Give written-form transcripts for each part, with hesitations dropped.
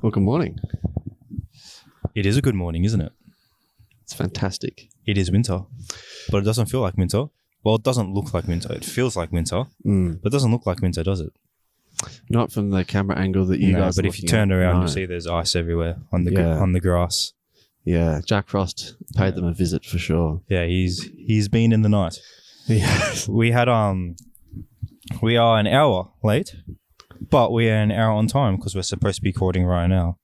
Well, good morning. It is a good morning, isn't it? It's fantastic. It is winter, but it doesn't feel like winter. Well, it doesn't look like winter. It feels like winter, but it doesn't look like winter, does it? Not from the camera angle that you guys. But if you turn around, you'll see there's ice everywhere on the grass. Yeah, Jack Frost paid them a visit for sure. Yeah, he's been in the night. Yeah, we are an hour late, but we are an hour on time because we're supposed to be recording right now.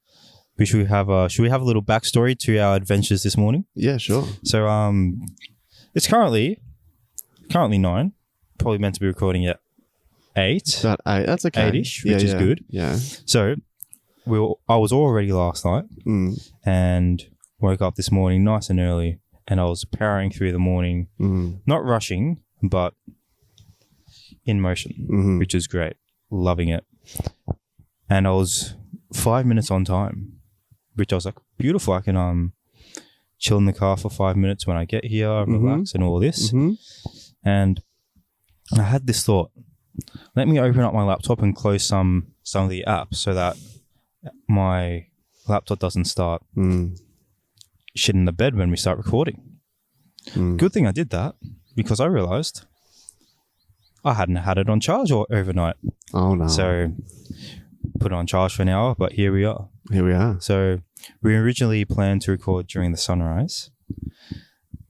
Should we have a little backstory to our adventures this morning? Yeah, sure. So it's currently 9. Probably meant to be recording at 8. About 8. That's okay. 8ish, which is good. Yeah. So I was all ready last night and woke up this morning nice and early, and I was powering through the morning, not rushing, but in motion, which is great. Loving it. And I was 5 minutes on time, which I was like, beautiful. I can chill in the car for 5 minutes when I get here, relax and all this. And I had this thought, let me open up my laptop and close some of the apps so that my laptop doesn't start shit in the bed when we start recording. Good thing I did that, because I realized I hadn't had it on charge overnight. Oh no. So put it on charge for an hour, but here we are. So we originally planned to record during the sunrise,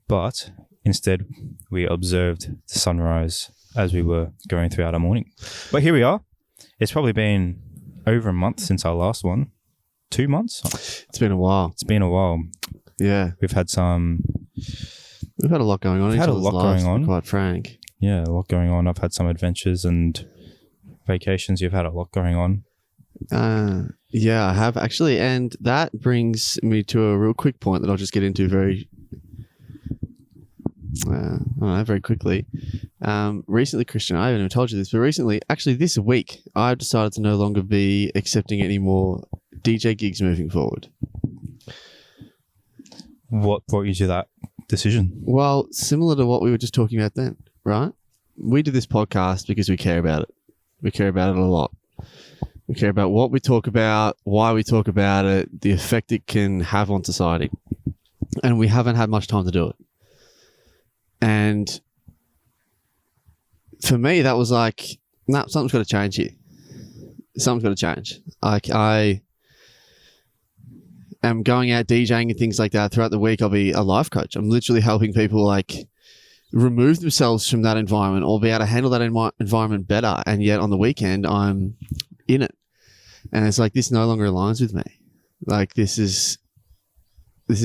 but instead we observed the sunrise as we were going throughout our morning. But here we are. It's probably been over a month since our last one. 2 months? It's been a while. Yeah. We've had a lot going on. To be quite frank. Yeah, a lot going on. I've had some adventures and vacations. You've had a lot going on. Yeah, I have actually. And that brings me to a real quick point that I'll just get into very quickly. Recently, Cristian, I haven't even told you this, but recently, actually this week, I've decided to no longer be accepting any more DJ gigs moving forward. What brought you to that decision? Well, similar to what we were just talking about then, right? We do this podcast because we care about it. We care about it a lot. We care about what we talk about, why we talk about it, the effect it can have on society. And we haven't had much time to do it. And for me, that was like, nah, something's got to change here. Something's got to change. Like, I am going out DJing and things like that throughout the week. I'll be a life coach. I'm literally helping people like remove themselves from that environment or be able to handle that environment better. And yet on the weekend, I'm in it. And it's like, this no longer aligns with me. Like, this is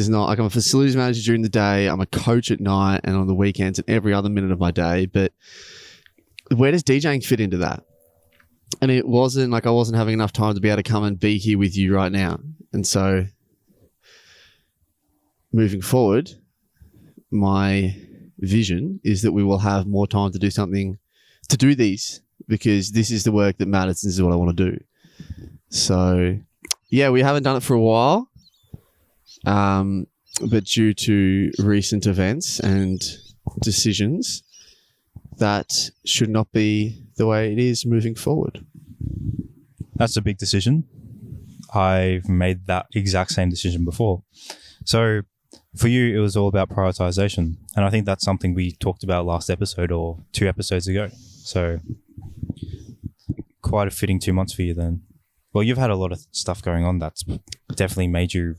not like, I'm a facilities manager during the day. I'm a coach at night and on the weekends and every other minute of my day. But where does DJing fit into that? And it wasn't like I wasn't having enough time to be able to come and be here with you right now. And so moving forward, my vision is that we will have more time to do these, because this is the work that matters. This is what I want to do. So yeah, we haven't done it for a while. But due to recent events and decisions, that should not be the way it is moving forward. That's a big decision. I've made that exact same decision before. So for you, it was all about prioritization. And I think that's something we talked about last episode or 2 episodes ago. So quite a fitting 2 months for you then. Well, you've had a lot of stuff going on that's definitely made you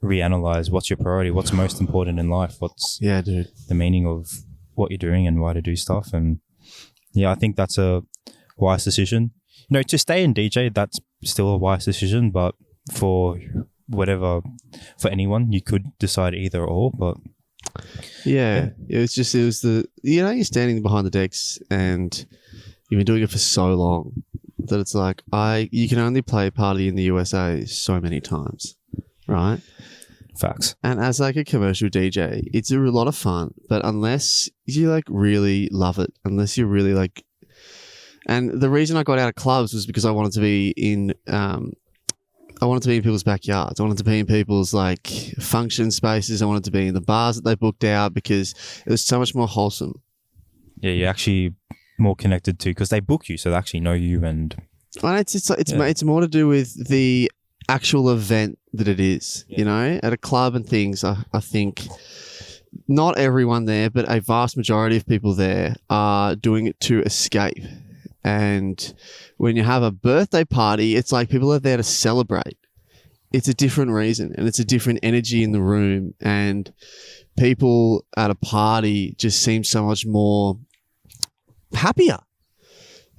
reanalyze what's your priority, what's most important in life, what's the meaning of what you're doing and why to do stuff. And yeah, I think that's a wise decision. You know, to stay in DJ, that's still a wise decision, but for anyone, you could decide either or. But yeah. It was the, you're standing behind the decks and you've been doing it for so long that it's like, you can only play Party in the USA so many times, right? Facts. And as like a commercial DJ, it's a lot of fun, but unless you like really love it, unless you really like, and the reason I got out of clubs was because I wanted to be in people's backyards. I wanted to be in people's like function spaces. I wanted to be in the bars that they booked out because it was so much more wholesome. Yeah, you're actually more connected to, because they book you, so they actually know you. And it's more to do with the actual event that it is. You know, at a club and things, I think not everyone there, but a vast majority of people there are doing it to escape. And when you have a birthday party, it's like people are there to celebrate. It's a different reason, and it's a different energy in the room, and people at a party just seem so much more happier.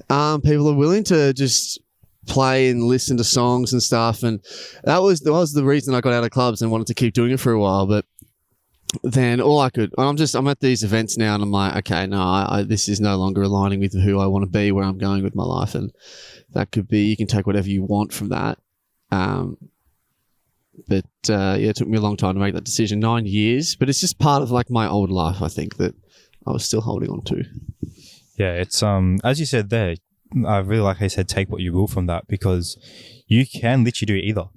People are willing to just play and listen to songs and stuff, and that was the reason I got out of clubs and wanted to keep doing it for a while. But then I'm at these events now, and I'm like, okay, no, this is no longer aligning with who I want to be, where I'm going with my life, and that could be, you can take whatever you want from that. But it took me a long time to make that decision, 9 years, but it's just part of like my old life, I think, that I was still holding on to. Yeah, it's as you said there, I really like how you said take what you will from that, because you can literally do either.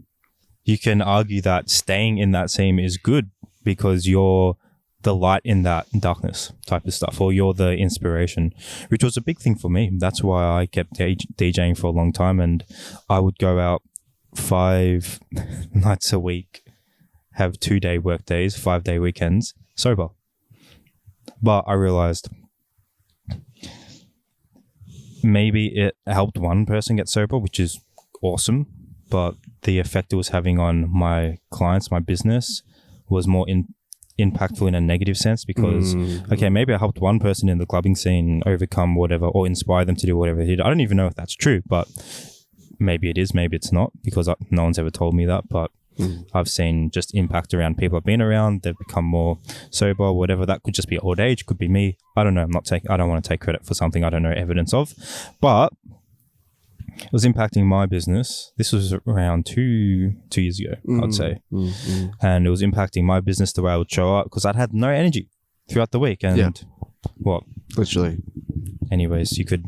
You can argue that staying in that scene is good because you're the light in that darkness type of stuff, or you're the inspiration, which was a big thing for me. That's why I kept DJing for a long time, and I would go out 5 nights a week, have 2-day work days, 5-day weekends, sober. But I realized maybe it helped one person get sober, which is awesome, but the effect it was having on my clients, my business, was more impactful in a negative sense, because okay, maybe I helped one person in the clubbing scene overcome whatever, or inspire them to do whatever they did. I don't even know if that's true, but maybe it is, maybe it's not, because no one's ever told me that. But I've seen just impact around people I've been around. They've become more sober, whatever. That could just be old age, could be me. I don't know. I don't want to take credit for something I don't know evidence of, but it was impacting my business. This was around two years ago, I'd say. And it was impacting my business, the way I would show up, because I'd had no energy throughout the week. And what? Literally. Anyways, you could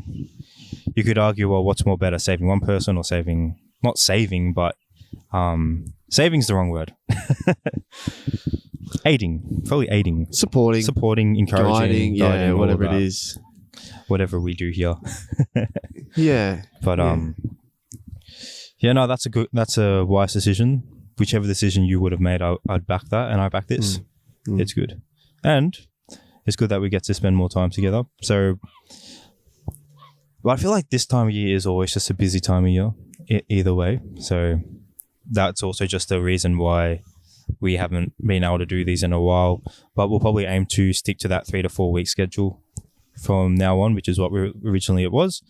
argue, well, what's more better, saving one person or saving, not saving, but saving's the wrong word. Probably aiding. Supporting, encouraging, guiding, whatever it is. Whatever we do here. Yeah. But no, that's a wise decision. Whichever decision you would have made, I'd back that, and I back this. It's good. And it's good that we get to spend more time together. So, but I feel like this time of year is always just a busy time of year, either way. So that's also just a reason why we haven't been able to do these in a while. But we'll probably aim to stick to that 3 to 4 week schedule from now on, which is what originally it was.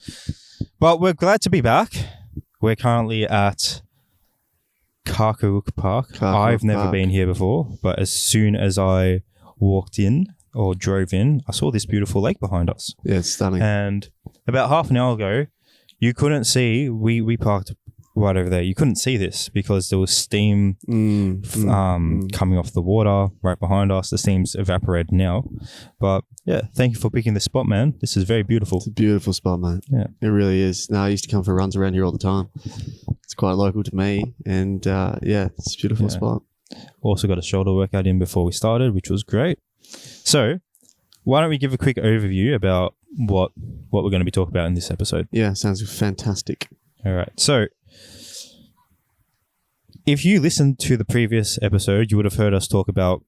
But we're glad to be back. We're currently at Karkarook Park. I've never been here before, but as soon as I walked in or drove in, I saw this beautiful lake behind us. Yeah, it's stunning. And about half an hour ago, you couldn't see, we parked right over there. You couldn't see this because there was steam coming off the water right behind us. The steam's evaporated now. But yeah, thank you for picking this spot, man. This is very beautiful. It's a beautiful spot, man. Yeah, it really is. No, I used to come for runs around here all the time. It's quite local to me, and it's a beautiful spot. Also got a shoulder workout in before we started, which was great. So why don't we give a quick overview about what we're going to be talking about in this episode? Yeah, sounds fantastic. All right. So if you listened to the previous episode, you would have heard us talk about,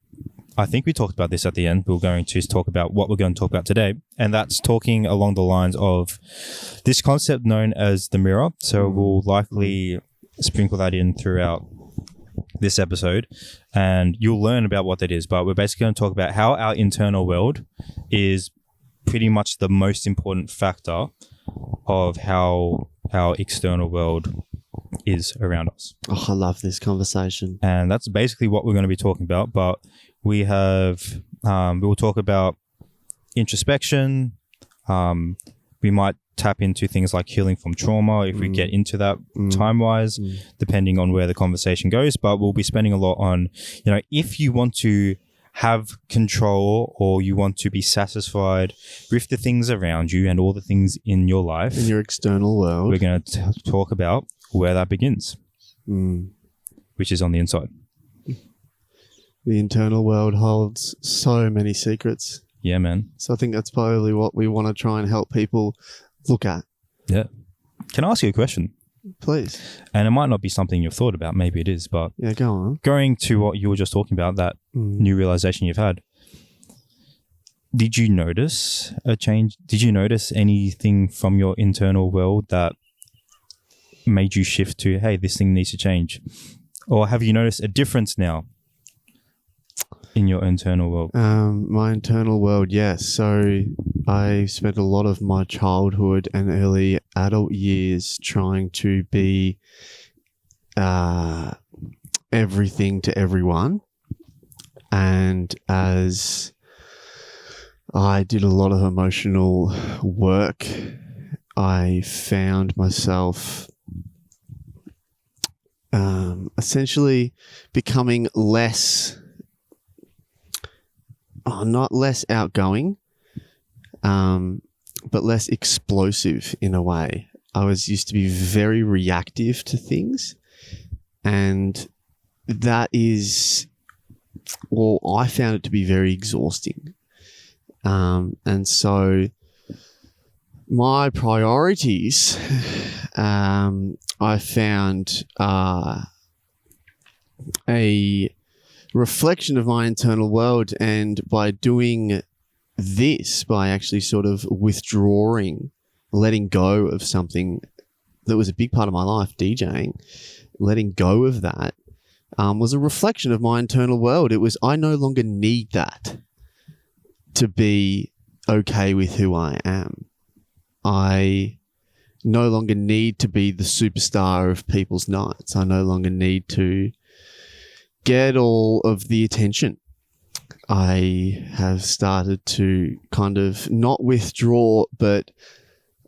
I think we talked about this at the end. We're going to talk about what we're going to talk about today. And that's talking along the lines of this concept known as the mirror. So we'll likely sprinkle that in throughout this episode, and you'll learn about what that is. But we're basically going to talk about how our internal world is pretty much the most important factor of how our external world is around us. Oh, I love this conversation. And that's basically what we're going to be talking about. But we will talk about introspection. We might tap into things like healing from trauma if we get into that time-wise, depending on where the conversation goes. But we'll be spending a lot on, if you want to have control or you want to be satisfied with the things around you and all the things in your life, in your external world, we're going to talk about where that begins, which is on the inside. The internal world holds so many secrets. Yeah, man. So I think that's probably what we want to try and help people look at. Yeah. Can I ask you a question? Please. And it might not be something you've thought about. Maybe it is, but Yeah, go on. going to what you were just talking about, that new realization you've had, did you notice a change? Did you notice anything from your internal world that made you shift to, hey, this thing needs to change? Or have you noticed a difference now in your internal world? My internal world, yes. So I spent a lot of my childhood and early adult years trying to be everything to everyone. And as I did a lot of emotional work, I found myself essentially becoming not less outgoing, but less explosive in a way. I used to be very reactive to things, and that is, well, I found it to be very exhausting. And so my priorities, I found a reflection of my internal world, and by doing this, by actually sort of withdrawing, letting go of something that was a big part of my life, DJing, letting go of that was a reflection of my internal world. It was, I no longer need that to be okay with who I am. I no longer need to be the superstar of people's nights. I no longer need to get all of the attention. I have started to kind of not withdraw, but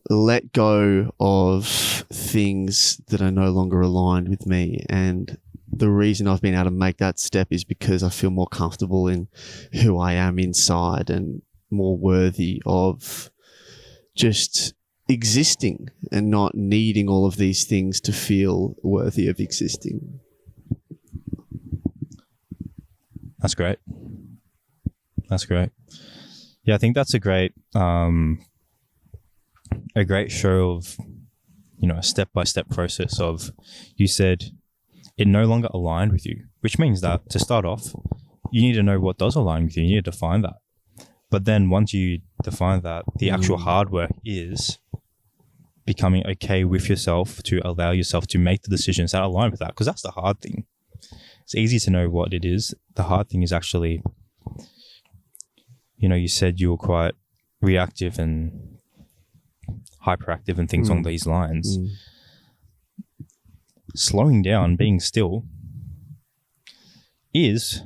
let go of things that are no longer aligned with me. And the reason I've been able to make that step is because I feel more comfortable in who I am inside and more worthy of just existing and not needing all of these things to feel worthy of existing. That's great. That's great. Yeah, I think that's a great show of, a step-by-step process of, you said it no longer aligned with you, which means that to start off, you need to know what does align with you. You need to define that. But then once you define that, the actual hard work is becoming okay with yourself to allow yourself to make the decisions that align with that, because that's the hard thing. It's easy to know what it is. The hard thing is actually, you said you were quite reactive and hyperactive and things along these lines. Slowing down, being still is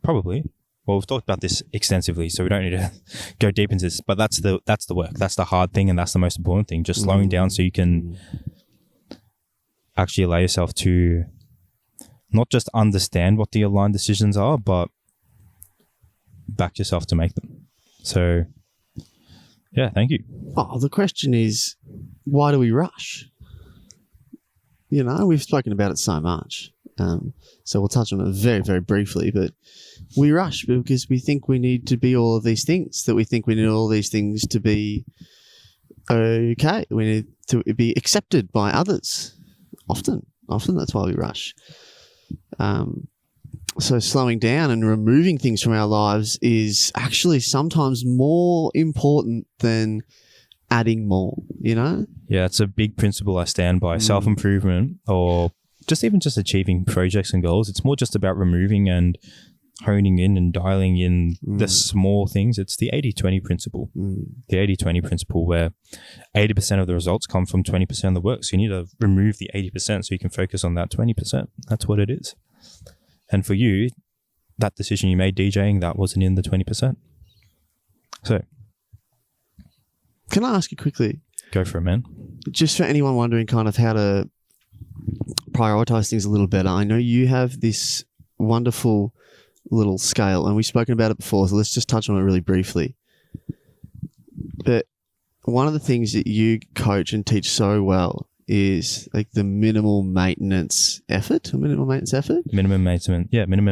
probably, well, we've talked about this extensively, so we don't need to go deep into this, but that's the work. That's the hard thing, and that's the most important thing. Just slowing down so you can actually allow yourself to not just understand what the aligned decisions are, but back yourself to make them. So, yeah, thank you. Oh, the question is, why do we rush? We've spoken about it so much. So we'll touch on it very, very briefly, but we rush because we think we need to be all of these things, that we think we need all these things to be okay. We need to be accepted by others. Often that's why we rush. So slowing down and removing things from our lives is actually sometimes more important than adding more, Yeah, it's a big principle I stand by. Self-improvement, or just achieving projects and goals. It's more just about removing and honing in and dialing in the small things. It's the 80-20 principle. The 80-20 principle, where 80% of the results come from 20% of the work. So you need to remove the 80% so you can focus on that 20%. That's what it is. And for you, that decision you made DJing, that wasn't in the 20%. So, can I ask you quickly? Go for it, man. Just for anyone wondering kind of how to prioritize things a little better, I know you have this wonderful little scale, and we've spoken about it before, so let's just touch on it really briefly. But one of the things that you coach and teach so well is like the minimal maintenance effort or minimal maintenance effort. Minimum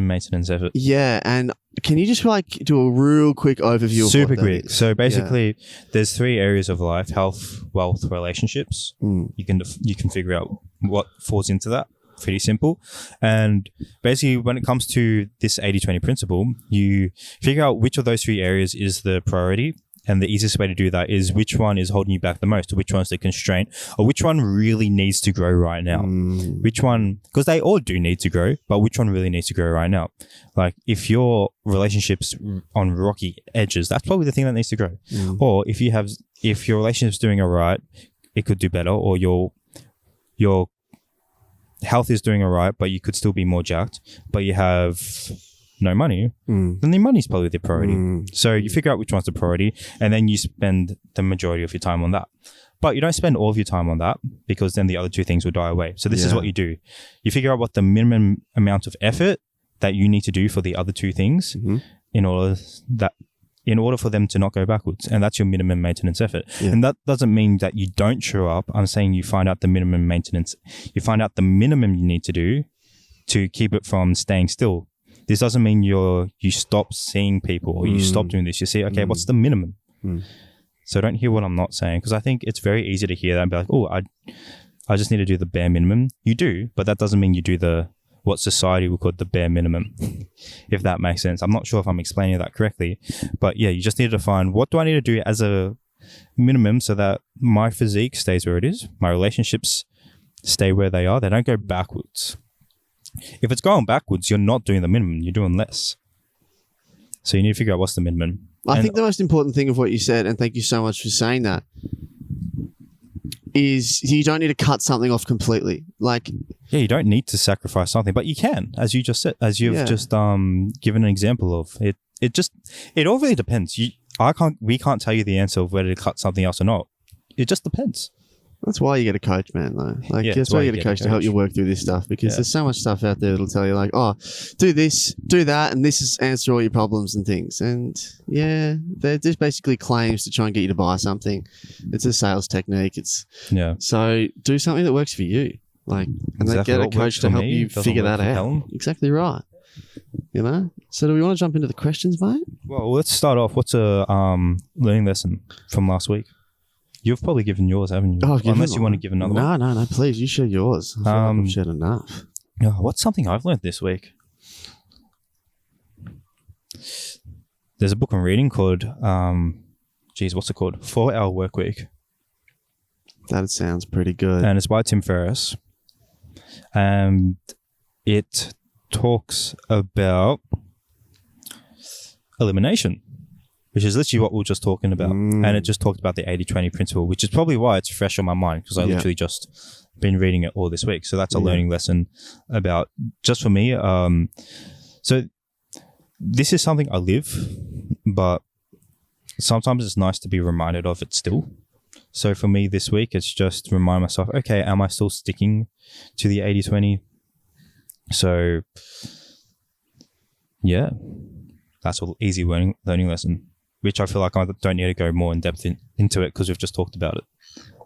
maintenance effort. Yeah, and can you just like do a real quick overview of Super what that quick. is? So basically, there's 3 areas of life: health, wealth, relationships. You can figure out what falls into that. Pretty simple. And basically, when it comes to this 80-20 principle, you figure out which of those 3 areas is the priority. And the easiest way to do that is which one is holding you back the most, or which one's the constraint, or which one really needs to grow right now. Which one, because they all do need to grow, but which one really needs to grow right now? Like if your relationship's on rocky edges, that's probably the thing that needs to grow. Or if your relationship's doing all right, it could do better, or your health is doing all right, but you could still be more jacked, but you have no money, then the money's probably the priority. So you figure out which one's the priority, and then you spend the majority of your time on that. But you don't spend all of your time on that, because then the other 2 things will die away. So this is what you do. You figure out what the minimum amount of effort that you need to do for the other 2 things in order for them to not go backwards. And that's your minimum maintenance effort. And that doesn't mean that you don't show up. I'm saying you find out the minimum maintenance. You find out the minimum you need to do to keep it from staying still. This doesn't mean you stop seeing people or you stop doing this. You see, okay, what's the minimum? So don't hear what I'm not saying, because I think it's very easy to hear that and be like, oh, I just need to do the bare minimum. You do, but that doesn't mean you do what society would call the bare minimum, if that makes sense. I'm not sure if I'm explaining that correctly, but yeah, you just need to define, what do I need to do as a minimum so that my physique stays where it is, my relationships stay where they are, they don't go backwards. If it's going backwards, you're not doing the minimum, you're doing less. So you need to figure out what's the minimum. I think the most important thing of what you said, and thank you so much for saying that, is you don't need to cut something off completely. Like, yeah, you don't need to sacrifice something, but you can, as you just said, as you've just given an example of it. It all really depends. We can't tell you the answer of whether to cut something else or not. It just depends. That's why you get a coach, man, though. Like, that's why you get a coach to help you work through this stuff, because there's so much stuff out there that'll tell you, like, oh, do this, do that, and this is answer all your problems and things. And yeah, they're just basically claims to try and get you to buy something. It's a sales technique. So do something that works for you. Like, and then get a coach to help you figure that out. Exactly right. You know? So do we want to jump into the questions, mate? Well, let's start off. What's a learning lesson from last week? You've probably given yours, haven't you? Unless you want to give another one. No. Please, you share yours. I feel like I've shared enough. What's something I've learned this week? There's a book I'm reading called, what's it called? 4-Hour Workweek. That sounds pretty good. And it's by Tim Ferriss. And it talks about elimination, which is literally what we were just talking about. And it just talked about the 80-20 principle, which is probably why it's fresh on my mind, because I literally just been reading it all this week. So that's a learning lesson about, just for me. So this is something I live, but sometimes it's nice to be reminded of it still. So for me this week, it's just remind myself, okay, am I still sticking to the 80-20? So yeah, that's an easy learning lesson, which I feel like I don't need to go more in depth into it, because we've just talked about it.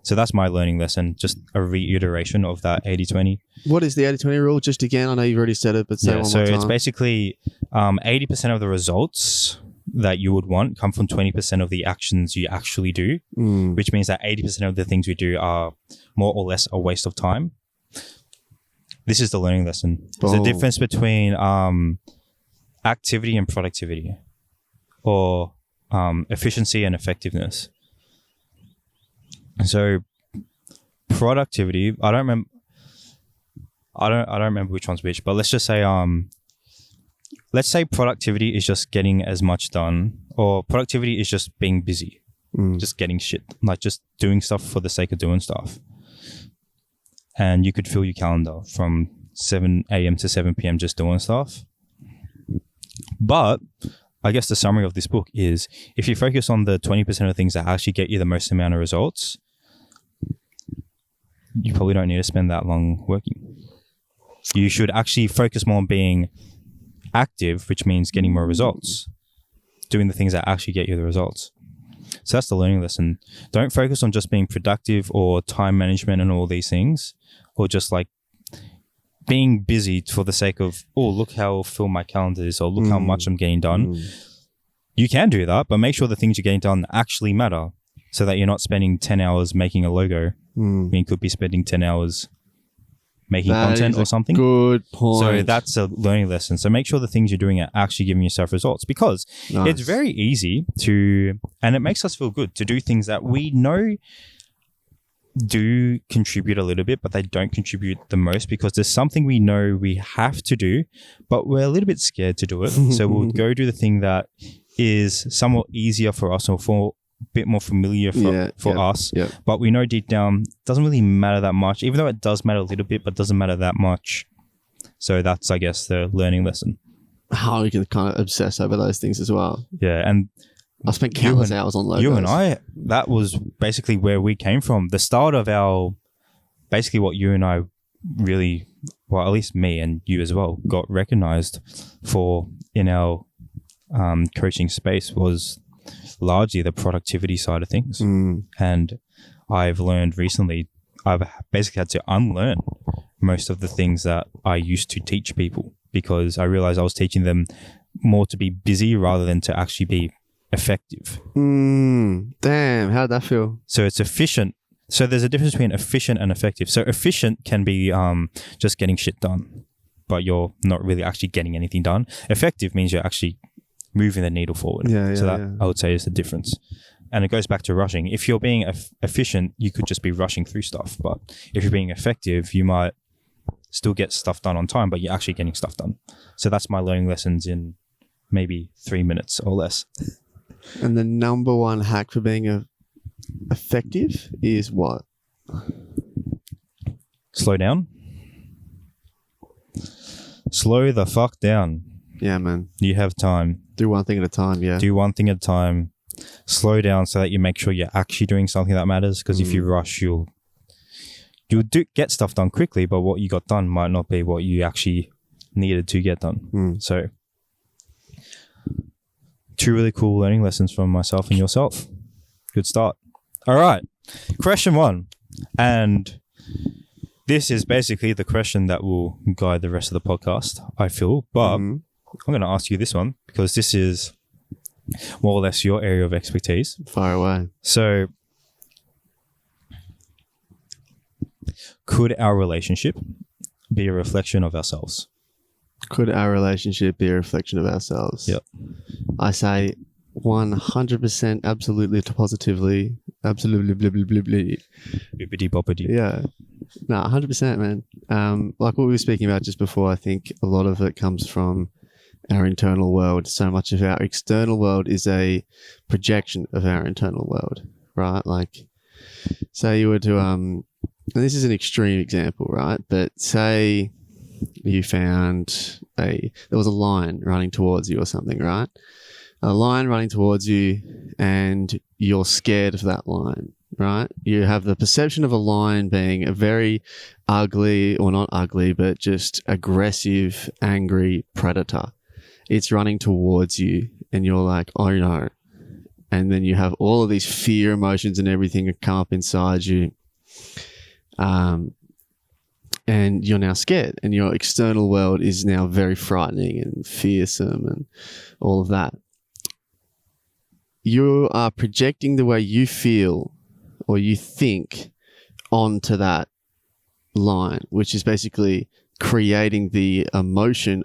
So that's my learning lesson, just a reiteration of that 80-20. What is the 80-20 rule? Just again, I know you've already said it, but say it one more time. So it's basically 80% of the results that you would want come from 20% of the actions you actually do, which means that 80% of the things we do are more or less a waste of time. This is the learning lesson. There's a difference between activity and productivity, or efficiency and effectiveness. So productivity, I don't remember which one's which, but let's just say productivity is just getting as much done, or productivity is just being busy, just getting shit, like just doing stuff for the sake of doing stuff. And you could fill your calendar from 7 a.m. to 7 p.m. just doing stuff. But I guess the summary of this book is, if you focus on the 20% of things that actually get you the most amount of results, you probably don't need to spend that long working. You should actually focus more on being active, which means getting more results, doing the things that actually get you the results. So that's the learning lesson. Don't focus on just being productive or time management and all these things, or just like being busy for the sake of, oh, look how full my calendar is, or look how much I'm getting done. You can do that, but make sure the things you're getting done actually matter, so that you're not spending 10 hours making a logo. You could be spending 10 hours making content or something. Good point. So that's a learning lesson. So make sure the things you're doing are actually giving yourself results, because it's very easy to, and it makes us feel good to do things that we know do contribute a little bit, but they don't contribute the most, because there's something we know we have to do, but we're a little bit scared to do it. So we'll go do the thing that is somewhat easier for us, or for a bit more familiar for us. But we know deep down it doesn't really matter that much, even though it does matter a little bit, but doesn't matter that much. So that's, I guess, the learning lesson. How you can kind of obsess over those things as well. Yeah, and I spent countless hours on logos. You and I, that was basically where we came from. The start of our, basically what you and I really, well, at least me and you as well, got recognized for in our coaching space was largely the productivity side of things. And I've learned recently, I've basically had to unlearn most of the things that I used to teach people, because I realized I was teaching them more to be busy rather than to actually be effective. Damn, how'd that feel? So it's efficient. So there's a difference between efficient and effective. So efficient can be just getting shit done, but you're not really actually getting anything done. Effective means you're actually moving the needle forward. So that I would say is the difference. And it goes back to rushing. If you're being efficient, you could just be rushing through stuff. But if you're being effective, you might still get stuff done on time, but you're actually getting stuff done. So that's my learning lessons in maybe 3 minutes or less. And the number one hack for being effective is what? Slow down. Slow the fuck down. Yeah, man. You have time. Do one thing at a time, yeah. Do one thing at a time. Slow down so that you make sure you're actually doing something that matters, because if you rush, you'll get stuff done quickly, but what you got done might not be what you actually needed to get done. So 2 really cool learning lessons from myself and yourself. Good start. All right. Question 1. And this is basically the question that will guide the rest of the podcast, I feel. But I'm going to ask you this one, because this is more or less your area of expertise. Far away. So, could our relationship be a reflection of ourselves? Could our relationship be a reflection of ourselves? Yep. I say 100% absolutely positively. Absolutely. Bippity boppity. Yeah. No, 100%, man. Like what we were speaking about just before, I think a lot of it comes from our internal world. So much of our external world is a projection of our internal world, right? Like, say you were to, and this is an extreme example, right? But say you found there was a lion running towards you or something, right? A lion running towards you, and you're scared of that lion, right? You have the perception of a lion being a very ugly, or not ugly, but just aggressive, angry predator. It's running towards you, and you're like, oh no. And then you have all of these fear emotions and everything come up inside you. And you're now scared, and your external world is now very frightening and fearsome and all of that. You are projecting the way you feel or you think onto that line, which is basically creating the emotion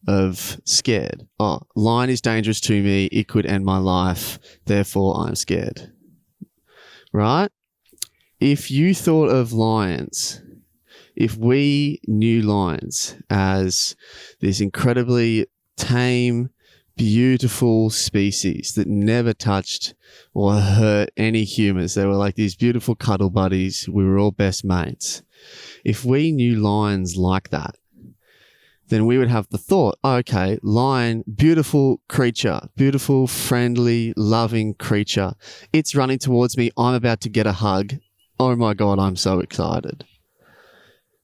of scared. Oh, lion is dangerous to me. It could end my life. Therefore, I'm scared. Right? If you thought of lions, if we knew lions as this incredibly tame, beautiful species that never touched or hurt any humans, they were like these beautiful cuddle buddies. We were all best mates. If we knew lions like that, then we would have the thought, okay, lion, beautiful creature, beautiful, friendly, loving creature. It's running towards me. I'm about to get a hug. Oh my God, I'm so excited.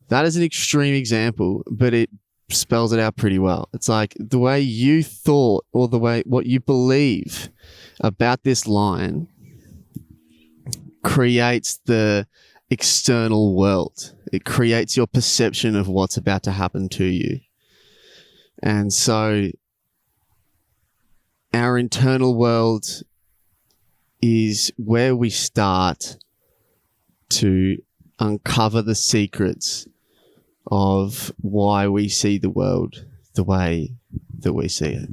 That is an extreme example, but it spells it out pretty well. It's like the way you thought or the way what you believe about this line creates the external world. It creates your perception of what's about to happen to you. And so our internal world is where we start to uncover the secrets of why we see the world the way that we see it.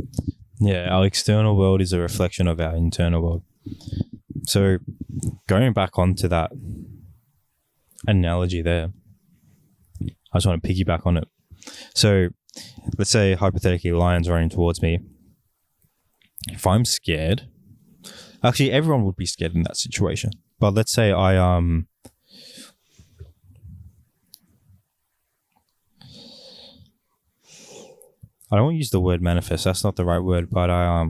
Yeah, our external world is a reflection of our internal world. So going back onto that analogy there, I just want to piggyback on it. So let's say hypothetically lions running towards me. If I'm scared, actually everyone would be scared in that situation. But let's say I don't want to use the word manifest. That's not the right word, but I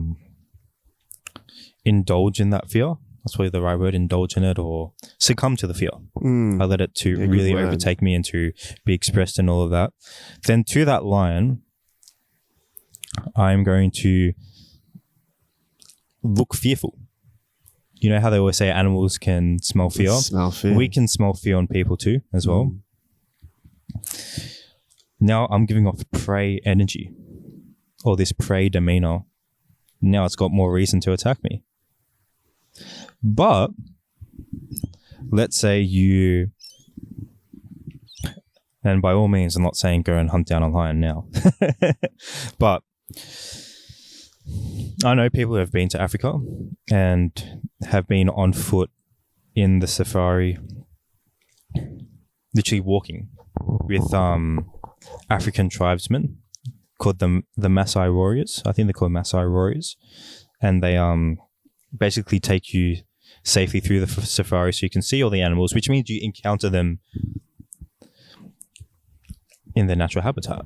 indulge in that fear. That's probably the right word, indulge in it or succumb to the fear. I let it to really overtake me and to be expressed in all of that. Then to that lion, I'm going to look fearful. You know how they always say animals can smell fear? We can smell fear on people too as well. Now I'm giving off prey energy or this prey demeanor. Now it's got more reason to attack me. But let's say you, and by all means, I'm not saying go and hunt down a lion now, but I know people who have been to Africa and have been on foot in the safari, literally walking with African tribesmen called the Maasai warriors. I think they're called Maasai warriors, and they basically take you safely through the safari so you can see all the animals, which means you encounter them in their natural habitat.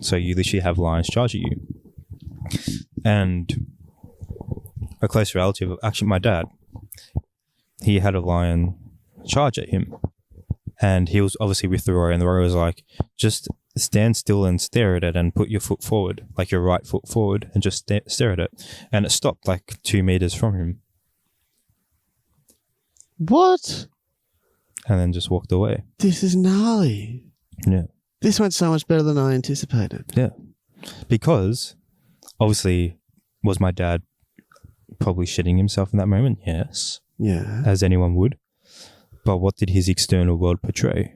So you literally have lions charge at you. And a close relative, actually my dad, he had a lion charge at him. And he was obviously with the rower, and the rower was like, just stand still and stare at it and put your foot forward, like your right foot forward, and just stare at it. And it stopped like 2 meters from him. What? And then just walked away. This is gnarly. Yeah. This went so much better than I anticipated. Yeah. Because obviously, was my dad probably shitting himself in that moment? Yes. Yeah. As anyone would. But what did his external world portray?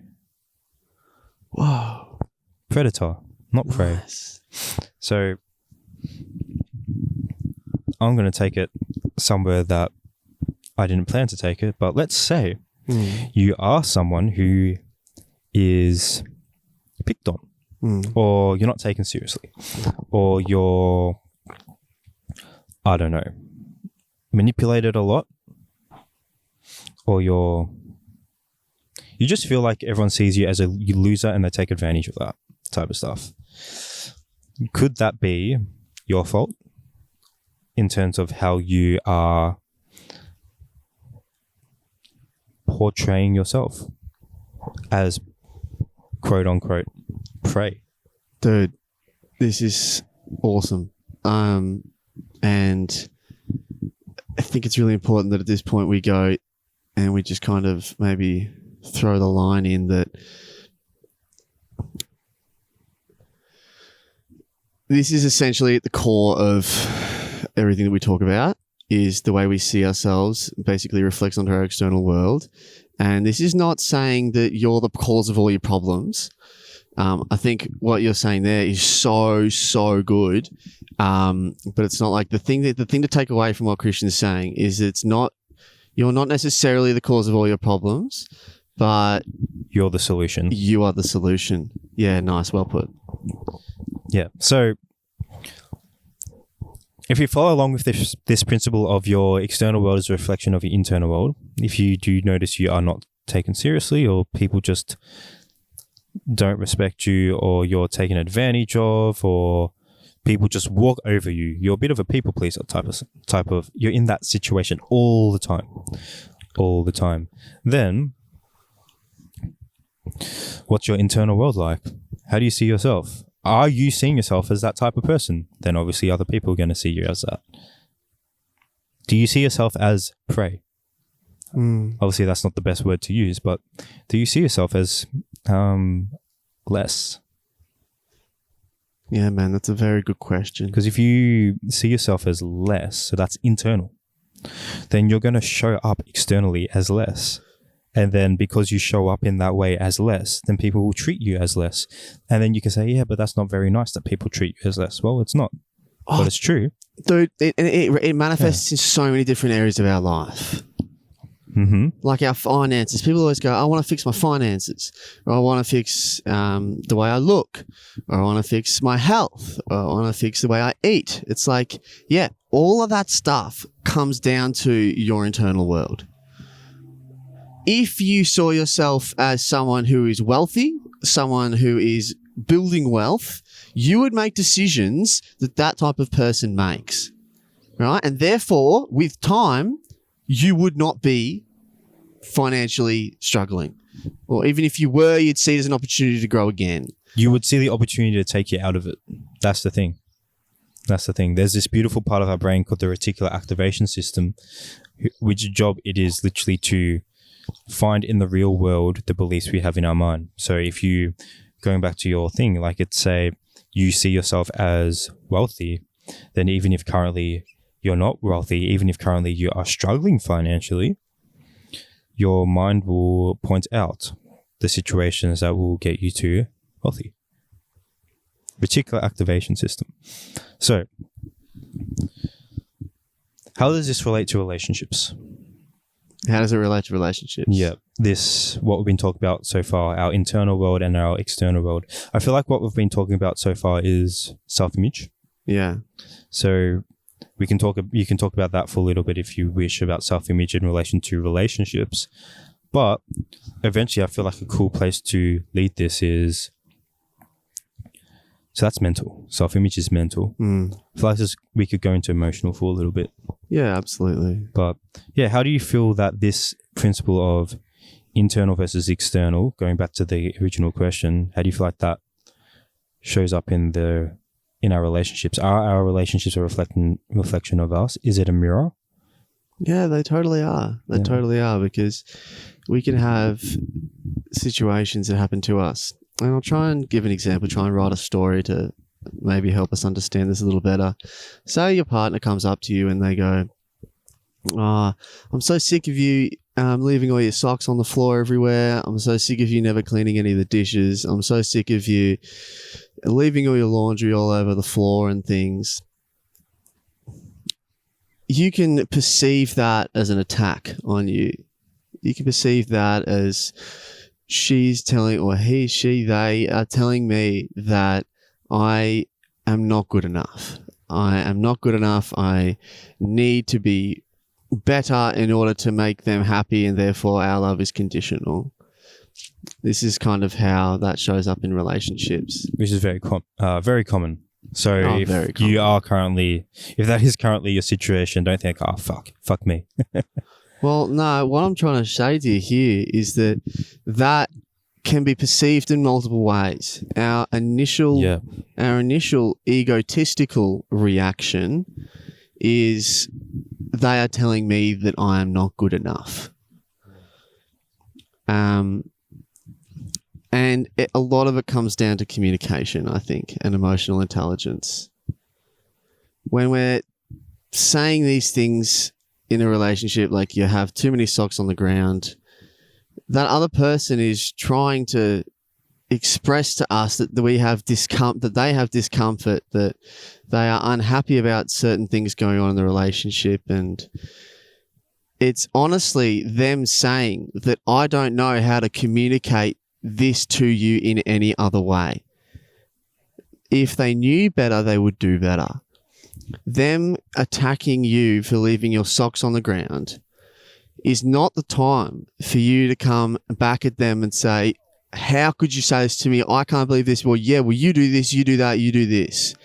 Whoa. Predator, not prey. Nice. So I'm going to take it somewhere that I didn't plan to take it. But let's say you are someone who is picked on, or you're not taken seriously, or you're, I don't know, manipulated a lot, or you just feel like everyone sees you as a loser and they take advantage of that type of stuff. Could that be your fault in terms of how you are portraying yourself as quote unquote prey? Dude, this is awesome. And I think it's really important that at this point we go and we just kind of maybe throw the line in that this is essentially at the core of everything that we talk about, is the way we see ourselves basically reflects onto our external world. And this is not saying that you're the cause of all your problems. I think what you're saying there is so good. But it's not like the thing to take away from what Cristian's saying is you're not necessarily the cause of all your problems, but you're the solution. You are the solution. Yeah, nice. Well put. Yeah. So if you follow along with this principle of your external world as a reflection of your internal world, if you do notice you are not taken seriously, or people just don't respect you, or you're taken advantage of, or people just walk over you, you're a bit of a people pleaser type of you're in that situation all the time. Then what's your internal world like? How do you see yourself? are you seeing yourself as that type of person? Then obviously other people are going to see you as that. Do you see yourself as prey? Obviously that's not the best word to use, but do you see yourself as less? Yeah, man, that's a very good question. Because if you see yourself as less, so that's internal, then you're going to show up externally as less. And then because you show up in that way as less, then people will treat you as less. And then you can say, yeah, but that's not very nice that people treat you as less. Well, it's not, but it's true. Dude, it manifests in so many different areas of our life. Like our finances. People always go, I want to fix my finances, or I want to fix the way I look, or I want to fix my health, or I want to fix the way I eat. It's like, yeah, all of that stuff comes down to your internal world. If you saw yourself as someone who is wealthy, someone who is building wealth, you would make decisions that type of person makes, right? And therefore, with time, you would not be financially struggling. Or even if you were, you'd see it as an opportunity to grow again. You would see the opportunity to take you out of it. That's the thing. There's this beautiful part of our brain called the reticular activation system, which job it is literally to find in the real world the beliefs we have in our mind. So if you, going back to your thing, like it's say you see yourself as wealthy, then even if currently you're not wealthy, even if currently you are struggling financially, your mind will point out the situations that will get you to wealthy. Reticular activation system. So, how does this relate to relationships? How does it relate to relationships? Yeah, what we've been talking about so far, our internal world and our external world. I feel like what we've been talking about so far is self-image. Yeah. So you can talk about that for a little bit if you wish, about self-image in relation to relationships. But eventually I feel like a cool place to lead this is, so that's mental. Self-image is mental. I feel like we could go into emotional for a little bit. Yeah, absolutely. But yeah, how do you feel that this principle of internal versus external, going back to the original question, how do you feel like that shows up in our relationships? Are our relationships a reflection of us? Is it a mirror? Yeah, they totally are. They totally are, because we can have situations that happen to us. And I'll try and give an example, try and write a story to maybe help us understand this a little better. Say your partner comes up to you and they go, I'm so sick of you leaving all your socks on the floor everywhere. I'm so sick of you never cleaning any of the dishes. I'm so sick of you leaving all your laundry all over the floor and things. You can perceive that as an attack on you. You can perceive that as she's telling, or he, she, they are telling me that I am not good enough. I am not good enough. I need to be better in order to make them happy, and therefore our love is conditional. This is kind of how that shows up in relationships. Which is very common. So if that is currently your situation, don't think, fuck me. Well, no, what I'm trying to say to you here is that can be perceived in multiple ways. Our initial egotistical reaction is they are telling me that I am not good enough. And a lot of it comes down to communication, I think, and emotional intelligence. When we're saying these things in a relationship, like you have too many socks on the ground, that other person is trying to express to us that we have that they have discomfort, that they are unhappy about certain things going on in the relationship. And it's honestly them saying that I don't know how to communicate this to you in any other way. If they knew better, they would do better. Them attacking you for leaving your socks on the ground is not the time for you to come back at them and say, how could you say this to me? I can't believe this. Well, you do this, you do that, you do this.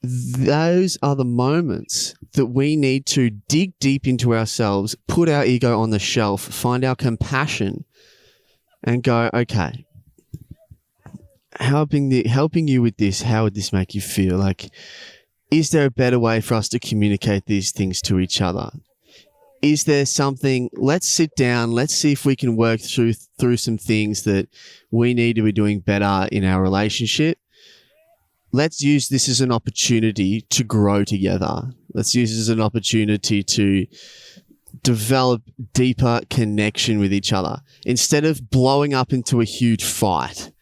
Those are the moments that we need to dig deep into ourselves, put our ego on the shelf, find our compassion, and go, okay, helping you with this, how would this make you feel? Like, is there a better way for us to communicate these things to each other? Is there something, let's sit down, let's see if we can work through some things that we need to be doing better in our relationship. Let's use this as an opportunity to grow together. Let's use this as an opportunity to develop deeper connection with each other instead of blowing up into a huge fight,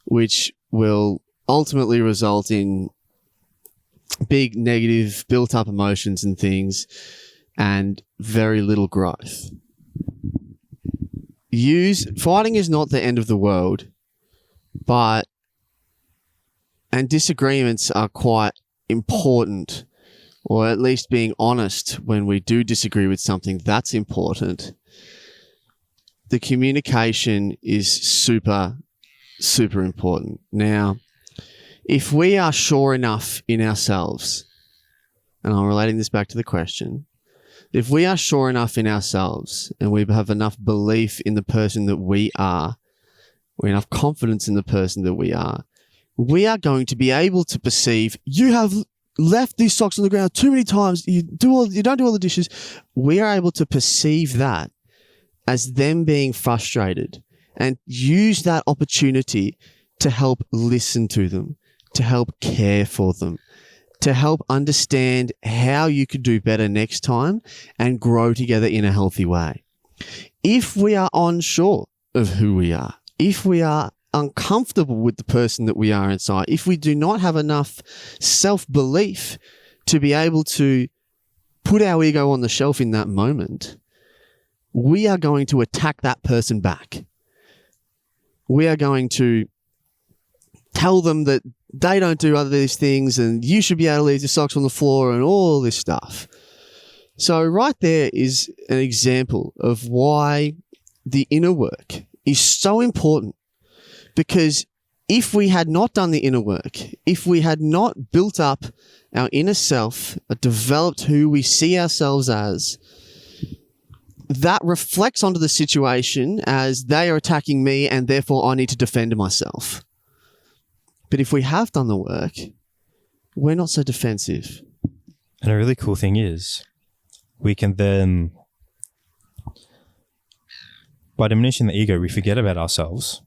which will ultimately result in big negative built up emotions and things and very little growth. Fighting is not the end of the world, and disagreements are quite important, or at least being honest when we do disagree with something, that's important. The communication is super, super important. Now, if we are sure enough in ourselves, and I'm relating this back to the question, if we are sure enough in ourselves and we have enough belief in the person that we are, or enough confidence in the person that we are going to be able to perceive, you have left these socks on the ground too many times, you don't do all the dishes. We are able to perceive that as them being frustrated and use that opportunity to help listen to them, to help care for them, to help understand how you could do better next time and grow together in a healthy way. If we are unsure of who we are, if we are uncomfortable with the person that we are inside, if we do not have enough self-belief to be able to put our ego on the shelf in that moment, we are going to attack that person back. We are going to tell them that they don't do other these things and you should be able to leave your socks on the floor and all this stuff. So right there is an example of why the inner work is so important, because if we had not done the inner work, if we had not built up our inner self, developed who we see ourselves as, that reflects onto the situation as they are attacking me and therefore I need to defend myself. But if we have done the work, we're not so defensive. And a really cool thing is, we can then, by diminishing the ego, we forget about ourselves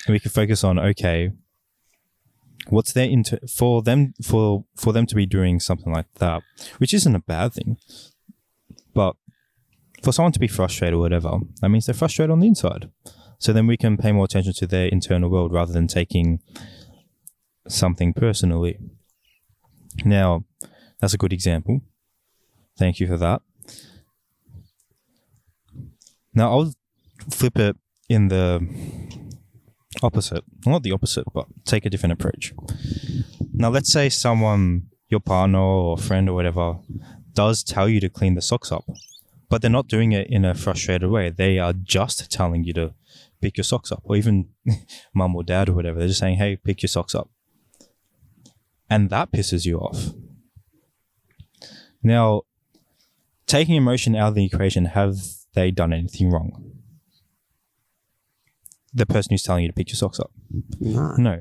and we can focus on, okay, what's their for them to be doing something like that, which isn't a bad thing, but for someone to be frustrated or whatever, that means they're frustrated on the inside. So then we can pay more attention to their internal world rather than taking something personally. Now, that's a good example. Thank you for that. Now, I'll flip it in the opposite. Not the opposite, but take a different approach. Now, let's say someone, your partner or friend or whatever, does tell you to clean the socks up, but they're not doing it in a frustrated way. They are just telling you to pick your socks up, or even mum or dad or whatever. They're just saying, hey, pick your socks up. And that pisses you off. Now, taking emotion out of the equation, have they done anything wrong? The person who's telling you to pick your socks up? No.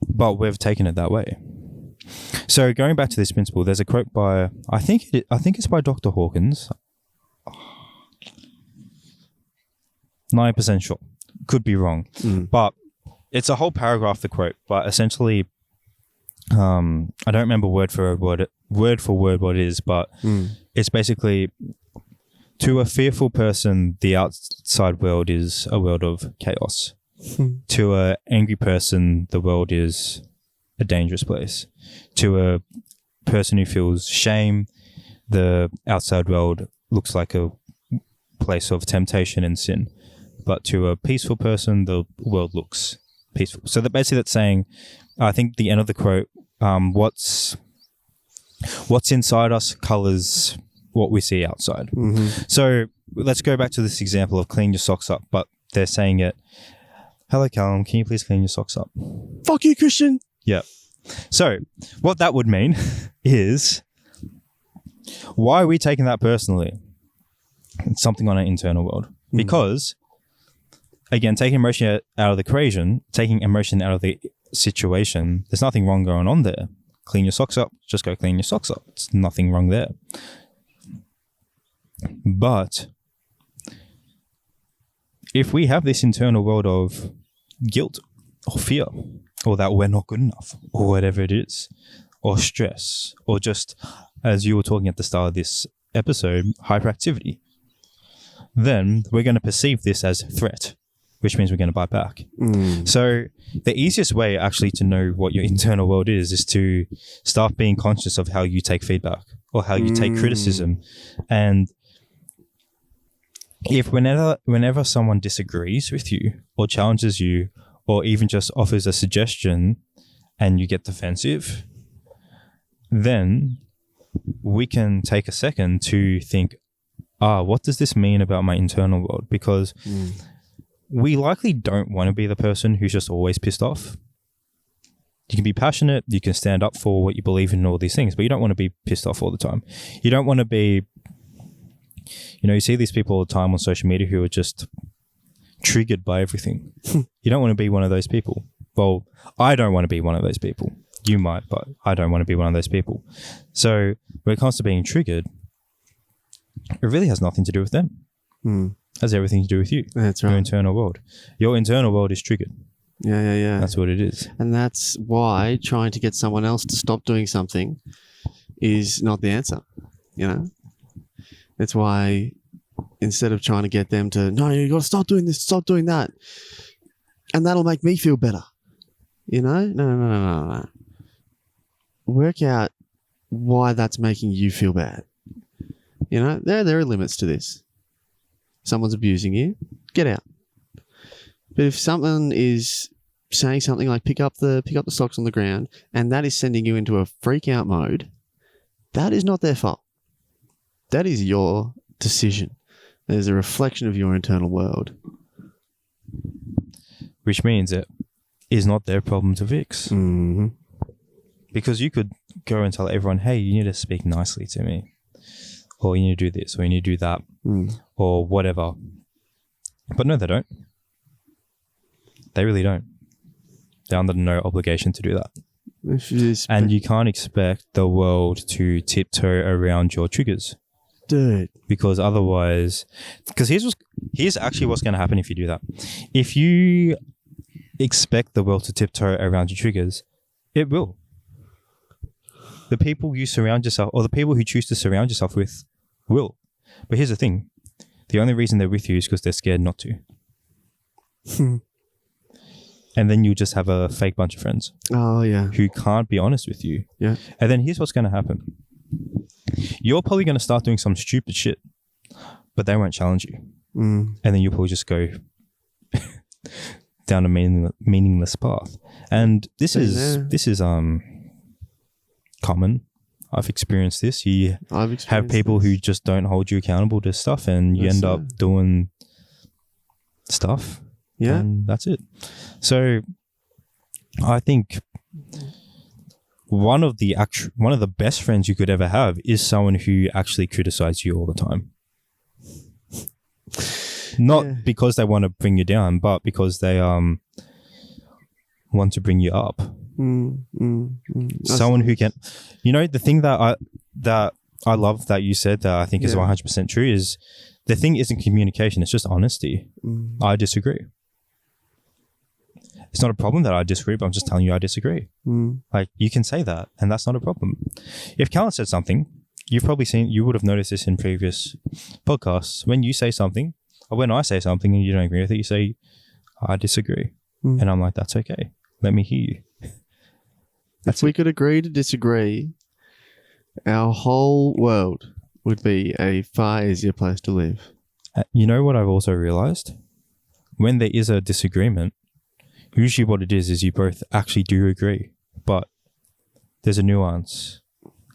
But we've taken it that way. So going back to this principle, there's a quote by, I think it's by Dr. Hawkins. 9% sure. Could be wrong. But it's a whole paragraph, the quote, but essentially, I don't remember word for word what it is, but it's basically, to a fearful person, the outside world is a world of chaos. To an angry person, the world is a dangerous place. To a person who feels shame, the outside world looks like a place of temptation and sin. But to a peaceful person, the world looks peaceful. So that basically that's saying, I think the end of the quote, what's inside us colors what we see outside. So let's go back to this example of clean your socks up, but they're saying it, hello Calum, can you please clean your socks up? Fuck you, Cristian. Yeah. So what that would mean is, why are we taking that personally? It's something on our internal world. Because again, taking emotion out of the equation, taking emotion out of the situation, there's nothing wrong going on there. Clean your socks up, just go clean your socks up. There's nothing wrong there. But if we have this internal world of guilt or fear, or that we're not good enough, or whatever it is, or stress, or just, as you were talking at the start of this episode, hyperactivity, then we're going to perceive this as threat, which means we're going to bite back. So the easiest way actually to know what your internal world is to start being conscious of how you take feedback or how you take criticism. And if whenever someone disagrees with you or challenges you or even just offers a suggestion and you get defensive, then we can take a second to think, what does this mean about my internal world? Because we likely don't want to be the person who's just always pissed off. You can be passionate, you can stand up for what you believe in and all these things, but you don't want to be pissed off all the time. You don't want to be, you see these people all the time on social media who are just triggered by everything. You don't want to be one of those people. Well, I don't want to be one of those people. You might, but I don't want to be one of those people. So when it comes to being triggered, it really has nothing to do with them. It has everything to do with you. That's right. Your internal world. Your internal world is triggered. Yeah. That's what it is. And that's why trying to get someone else to stop doing something is not the answer. It's why instead of trying to get them to, no, you got to stop doing this, stop doing that, and that'll make me feel better. No. Work out why that's making you feel bad. There are limits to this. Someone's abusing you, get out. But if someone is saying something like pick up the socks on the ground, and that is sending you into a freak out mode, that is not their fault. That is your decision. That is a reflection of your internal world. Which means it is not their problem to fix. Mm-hmm. Because you could go and tell everyone, hey, you need to speak nicely to me. Or you need to do this, or you need to do that, or whatever. But no, they don't. They really don't. They're under no obligation to do that. And you can't expect the world to tiptoe around your triggers. Dude. Because otherwise... Because here's actually what's going to happen if you do that. If you expect the world to tiptoe around your triggers, it will. The people you surround yourself, or the people who choose to surround yourself with, will. But here's the thing. The only reason they're with you is because they're scared not to. And then you just have a fake bunch of friends. Oh, yeah. Who can't be honest with you. Yeah. And then here's what's going to happen. You're probably going to start doing some stupid shit, but they won't challenge you. And then you'll probably just go down a meaningless path. And this is common. I've experienced this. You have people who just don't hold you accountable to stuff, and you end up doing stuff. Yeah, and that's it. So I think one of the best friends you could ever have is someone who actually criticizes you all the time. Not because they want to bring you down, but because they want to bring you up. Someone who can, the thing that I love that you said that I think is 100% true is the thing isn't communication, it's just honesty. I disagree. It's not a problem that I disagree, but I'm just telling you I disagree. Like, you can say that, and that's not a problem. If Calum said something, you would have noticed this in previous podcasts. When you say something, or when I say something and you don't agree with it, you say, I disagree. And I'm like, that's okay. Let me hear you. If we could agree to disagree, our whole world would be a far easier place to live. You know what I've also realized? When there is a disagreement, usually what it is you both actually do agree, but there's a nuance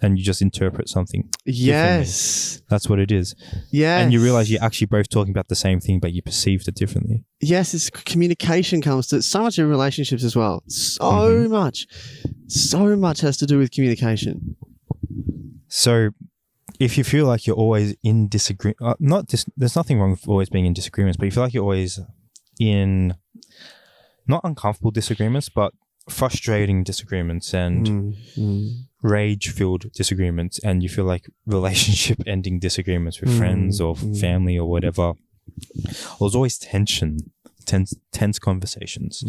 and you just interpret something. Yes. That's what it is. Yes. And you realize you're actually both talking about the same thing, but you perceived it differently. Yes, it's communication comes to so much in relationships as well. So much has to do with communication. So if you feel like you're always in disagreement, there's nothing wrong with always being in disagreements, but you feel like you're always in not uncomfortable disagreements, but frustrating disagreements and rage-filled disagreements, and you feel like relationship-ending disagreements with friends or family or whatever. There's always tense conversations.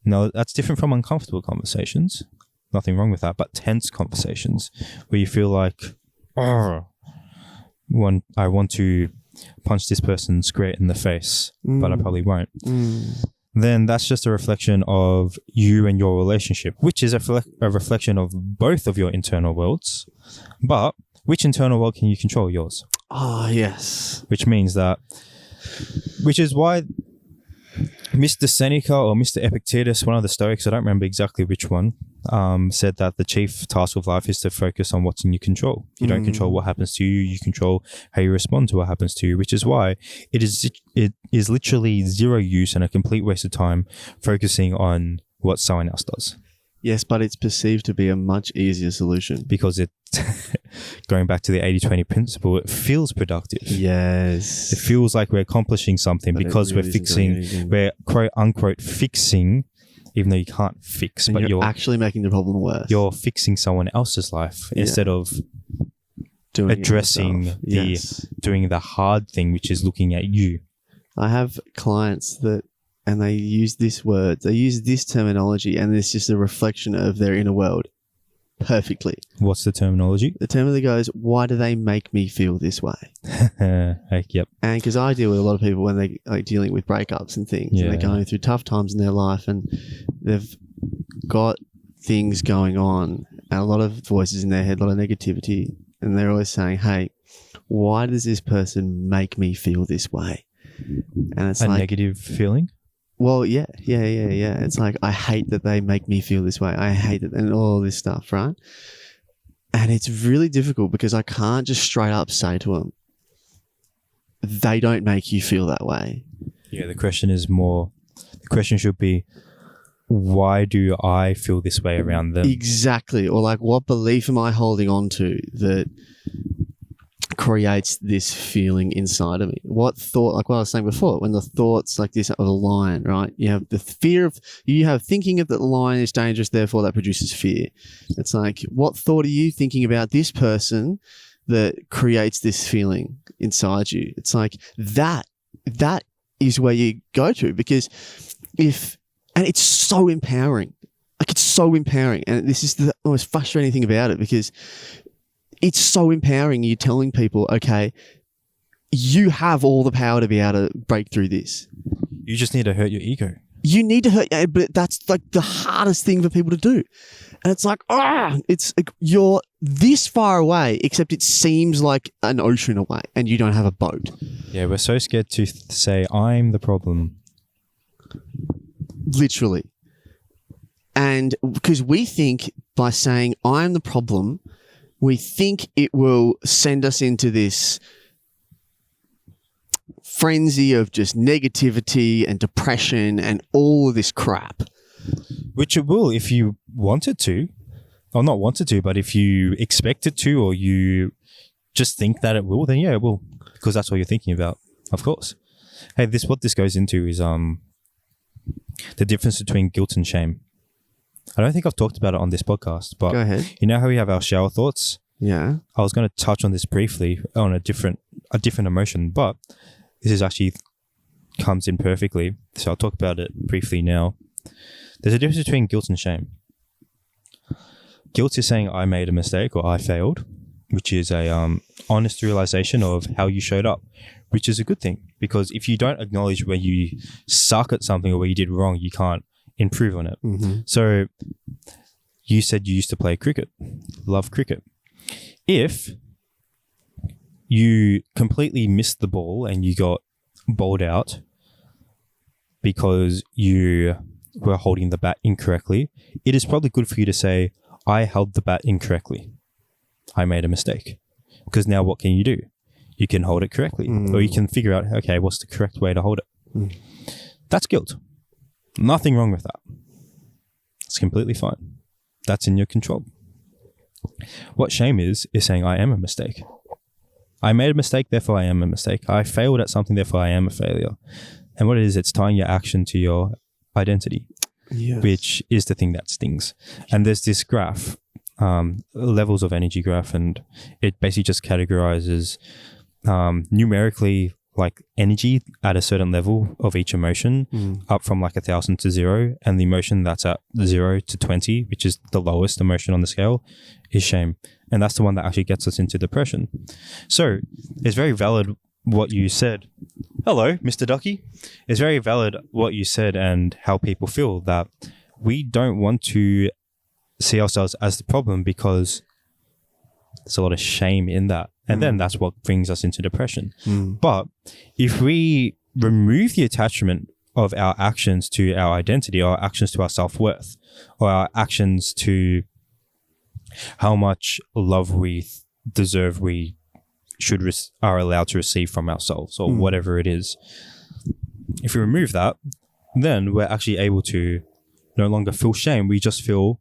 No, that's different from uncomfortable conversations. Nothing wrong with that, but tense conversations where you feel like, I want to punch this person straight in the face, but I probably won't. Then that's just a reflection of you and your relationship, which is a reflection of both of your internal worlds. But which internal world can you control? Yours. Oh, yes. Which is why Mr. Seneca or Mr. Epictetus, one of the Stoics, I don't remember exactly which one, said that the chief task of life is to focus on what's in your control. You don't control what happens to you, you control how you respond to what happens to you, which is why it is literally zero use and a complete waste of time focusing on what someone else does. Yes, but it's perceived to be a much easier solution. Because it, going back to the 80-20 principle, it feels productive. Yes. It feels like we're accomplishing something But because really we're quote unquote fixing, even though you can't fix, and but you're actually making the problem worse. You're fixing someone else's life instead of doing doing the hard thing, which is looking at you. I have clients and they use this word, they use this terminology, and it's just a reflection of their inner world perfectly. What's the terminology? The terminology goes, why do they make me feel this way? Yep. And because I deal with a lot of people when they like dealing with breakups and things, and they're going through tough times in their life, and they've got things going on, and a lot of voices in their head, a lot of negativity, and they're always saying, hey, why does this person make me feel this way? And it's a negative feeling? Well, yeah. It's like, I hate that they make me feel this way. I hate it, and all this stuff, right? And it's really difficult because I can't just straight up say to them, they don't make you feel that way. Yeah, the question should be, why do I feel this way around them? Exactly. Or like, what belief am I holding on to that creates this feeling inside of me? What thought, like what I was saying before, when the thoughts like this of a lion, right? You have the fear of, you have thinking of that the lion is dangerous, therefore that produces fear. It's like, what thought are you thinking about this person that creates this feeling inside you? It's like that is where you go to, because and it's so empowering. Like, it's so empowering. And this is the most frustrating thing about it, because it's so empowering. You're telling people, okay, you have all the power to be able to break through this. You just need to hurt your ego. You need to hurt, but that's like the hardest thing for people to do. And it's like, it's like you're this far away, except it seems like an ocean away and you don't have a boat. Yeah, we're so scared to say, I'm the problem. Literally. And because we think by saying, I'm the problem, we think it will send us into this frenzy of just negativity and depression and all of this crap. Which it will if you want it to. Or not want it to, but if you expect it to, or you just think that it will, then yeah, it will. Because that's what you're thinking about, of course. Hey, what this goes into is the difference between guilt and shame. I don't think I've talked about it on this podcast, but go ahead. You know how we have our shower thoughts? Yeah. I was going to touch on this briefly on a different emotion, but this is actually comes in perfectly. So I'll talk about it briefly now. There's a difference between guilt and shame. Guilt is saying I made a mistake or I failed, which is a honest realization of how you showed up, which is a good thing, because if you don't acknowledge where you suck at something or where you did wrong, you can't improve on it. Mm-hmm. So you said you used to play cricket, love cricket. If you completely missed the ball and you got bowled out because you were holding the bat incorrectly, it is probably good for you to say, I held the bat incorrectly. I made a mistake. Because now what can you do? You can hold it correctly. Or you can figure out, okay, what's the correct way to hold it? That's guilt. Nothing wrong with that. It's completely fine. That's in your control. What shame is saying I am a mistake. I made a mistake, therefore I am a mistake. I failed at something, therefore I am a failure. And what it is, it's tying your action to your identity, which is the thing that stings. And there's this graph, levels of energy graph, and it basically just categorizes numerically like energy at a certain level of each emotion, up from like 1,000 to 0, and the emotion that's at 0 to 20, which is the lowest emotion on the scale, is shame. And that's the one that actually gets us into depression. So it's very valid what you said. Hello, Mr. Ducky. It's very valid what you said and how people feel, that we don't want to see ourselves as the problem because there's a lot of shame in that. And then that's what brings us into depression. But if we remove the attachment of our actions to our identity, our actions to our self-worth, or our actions to how much love we deserve, we should are allowed to receive from ourselves, or whatever it is. If we remove that, then we're actually able to no longer feel shame. We just feel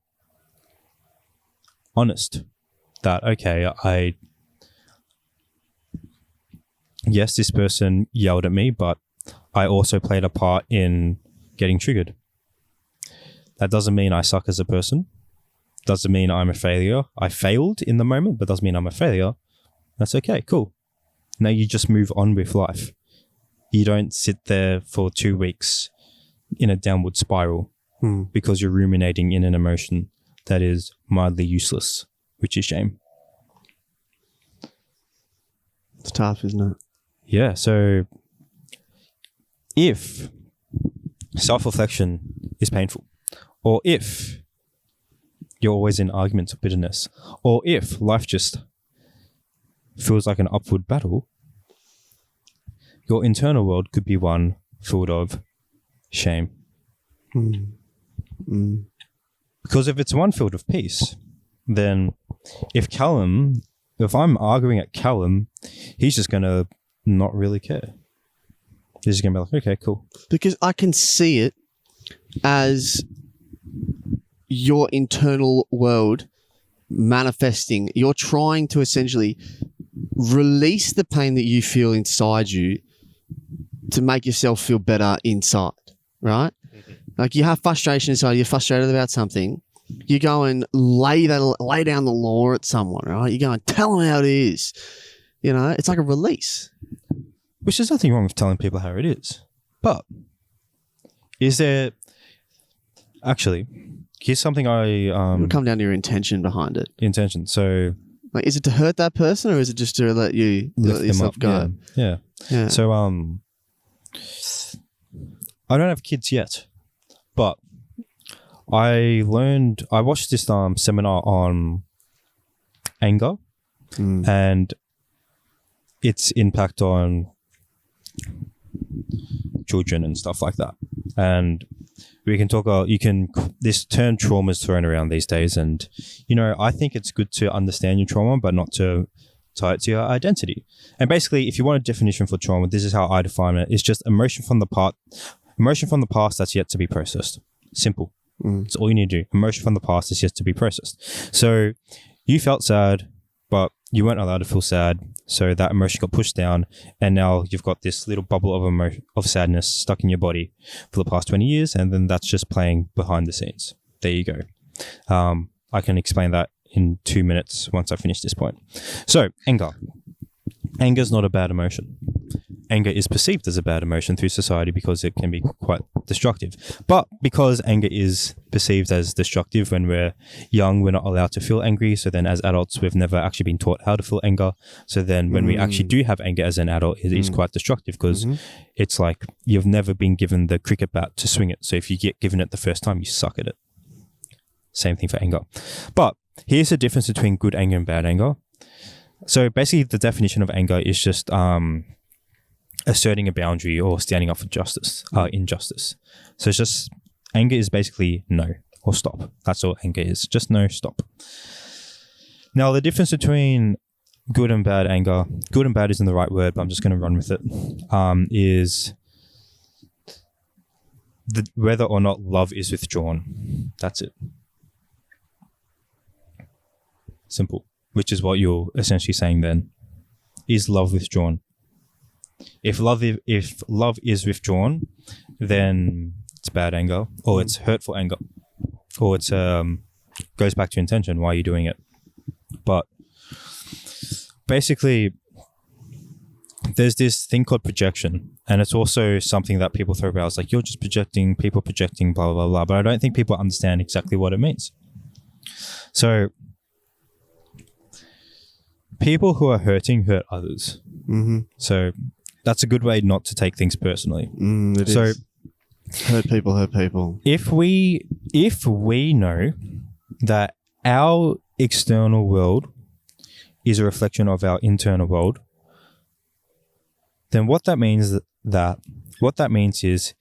honest that, okay, yes, this person yelled at me, but I also played a part in getting triggered. That doesn't mean I suck as a person. Doesn't mean I'm a failure. I failed in the moment, but doesn't mean I'm a failure. That's okay, cool. Now you just move on with life. You don't sit there for 2 weeks in a downward spiral because you're ruminating in an emotion that is mildly useless, which is shame. It's tough, isn't it? Yeah, so if self-reflection is painful, or if you're always in arguments of bitterness, or if life just feels like an upward battle, your internal world could be one filled of shame. Because if it's one filled of peace, then if I'm arguing at Calum, he's just going to not really care. He's just going to be like, okay, cool. Because I can see it as your internal world manifesting. You're trying to essentially release the pain that you feel inside you to make yourself feel better inside, right? Like you have frustration inside, you're frustrated about something, you go and lay down the law at someone, right? You go and tell them how it is. You know, it's like a release. Which there's nothing wrong with telling people how it is. But is there... Actually, here's something It'll come down to your intention behind it. Intention. So... Like, is it to hurt that person, or is it just to let yourself go? Yeah. So, I don't have kids yet, but I watched this seminar on anger and its impact on children and stuff like that. And we can talk this term trauma is thrown around these days, and I think it's good to understand your trauma but not to tie it to your identity. And basically, if you want a definition for trauma, this is how I define it. It's just emotion from the past that's yet to be processed. Simple. That's all you need to do. Emotion from the past is yet to be processed. So you felt sad, but you weren't allowed to feel sad, so that emotion got pushed down, and now you've got this little bubble of sadness stuck in your body for the past 20 years, and then that's just playing behind the scenes. There you go. I can explain that in 2 minutes once I finish this point. So, anger. Anger is not a bad emotion. Anger is perceived as a bad emotion through society because it can be quite destructive. But because anger is perceived as destructive when we're young, we're not allowed to feel angry. So then as adults, we've never actually been taught how to feel anger. So then when we actually do have anger as an adult, it is quite destructive because it's like you've never been given the cricket bat to swing it. So if you get given it the first time, you suck at it. Same thing for anger. But here's the difference between good anger and bad anger. So basically the definition of anger is just asserting a boundary or standing up for injustice. So it's just anger is basically no or stop. That's all anger is. Just no, stop. Now the difference between good and bad anger, good and bad isn't the right word, but I'm just going to run with it, is whether or not love is withdrawn. That's it. Simple. Which is what you're essentially saying then. Is love withdrawn? If love is withdrawn, then it's bad anger, or it's hurtful anger, or it's goes back to intention. Why are you doing it? But basically, there's this thing called projection, and it's also something that people throw about. It's like, you're just projecting, people projecting, blah, blah, blah. But I don't think people understand exactly what it means. So people who are hurting hurt others. Mm-hmm. So that's a good way not to take things personally. It is. Hurt people. If we know that our external world is a reflection of our internal world, then what that means is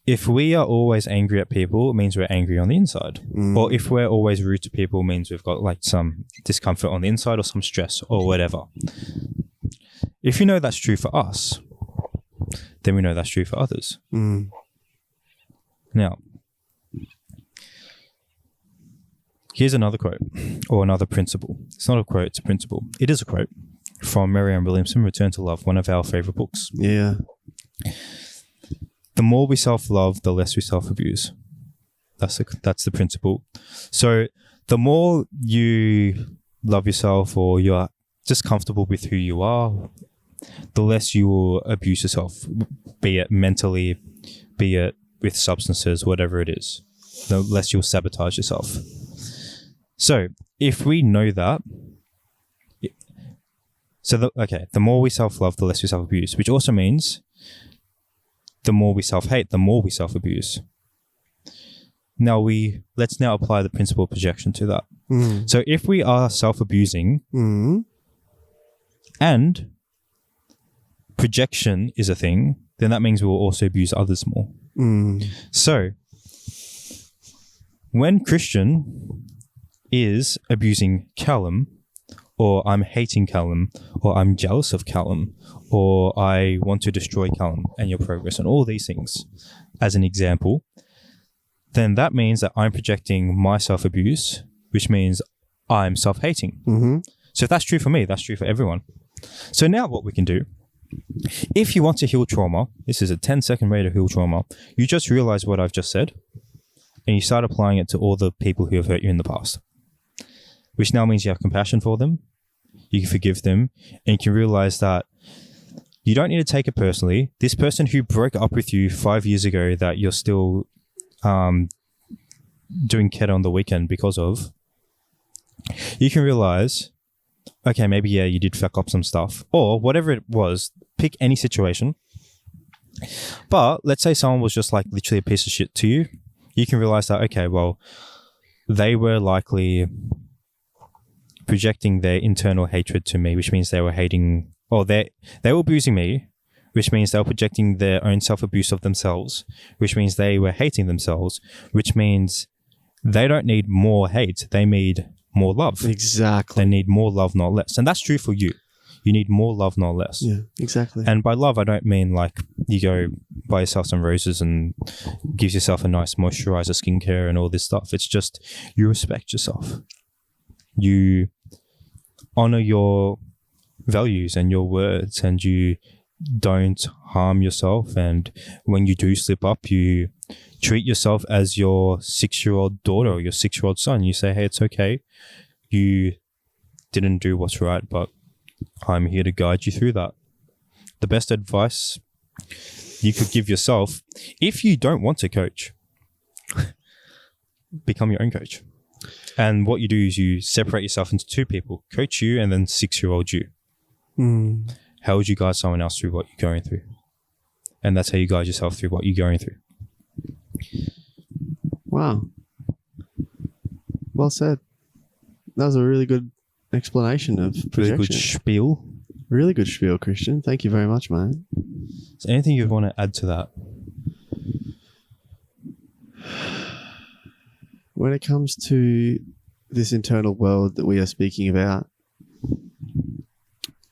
if we are always angry at people, it means we're angry on the inside. Or if we're always rude to people, it means we've got like some discomfort on the inside or some stress or whatever. If you know that's true for us, then we know that's true for others. Now, here's another quote or another principle. It's not a quote, it's a principle. It is a quote from Marianne Williamson, Return to Love, one of our favorite books. Yeah. The more we self-love, the less we self-abuse. That's the principle. So the more you love yourself or you're just comfortable with who you are, the less you will abuse yourself, be it mentally, be it with substances, whatever it is. The less you'll sabotage yourself. So if we know that, the more we self-love, the less we self-abuse, which also means the more we self-hate, the more we self-abuse. Now let's now apply the principle of projection to that. So if we are self-abusing and projection is a thing, then that means we will also abuse others more. So when Cristian is abusing Calum, or I'm hating Calum, or I'm jealous of Calum, or I want to destroy Calum and your progress and all these things as an example, then that means that I'm projecting my self-abuse, which means I'm self-hating. So if that's true for me, that's true for everyone. So now what we can do, if you want to heal trauma, this is a 10-second way to heal trauma. You just realize what I've just said, and you start applying it to all the people who have hurt you in the past, which now means you have compassion for them, you can forgive them, and you can realize that you don't need to take it personally. This person who broke up with you 5 years ago that you're still doing keto on the weekend because of, you can realize, okay, maybe, yeah, you did fuck up some stuff, or whatever it was, pick any situation. But let's say someone was just like literally a piece of shit to you. You can realize that, okay, well, they were likely projecting their internal hatred to me, which means they were hating, or they were abusing me, which means they were projecting their own self-abuse of themselves, which means they were hating themselves, which means they don't need more hate. They need more love. Exactly. They need more love, not less. And that's true for you. You need more love, not less. Yeah, exactly. And by love, I don't mean like you go buy yourself some roses and gives yourself a nice moisturizer, skincare and all this stuff. It's just you respect yourself. You honor your values and your words, and you don't harm yourself. And when you do slip up, you treat yourself as your 6-year-old daughter or your 6-year-old son. You say, hey, it's okay. You didn't do what's right, but I'm here to guide you through that. The best advice you could give yourself, if you don't want to coach, become your own coach. And what you do is you separate yourself into two people, coach you and then 6-year-old you. How would you guide someone else through what you're going through? And that's how you guide yourself through what you're going through. Wow. Well said. That was a really good explanation of projection. Really good spiel. Really good spiel, Cristian. Thank you very much, man. Is there anything you'd want to add to that? When it comes to this internal world that we are speaking about,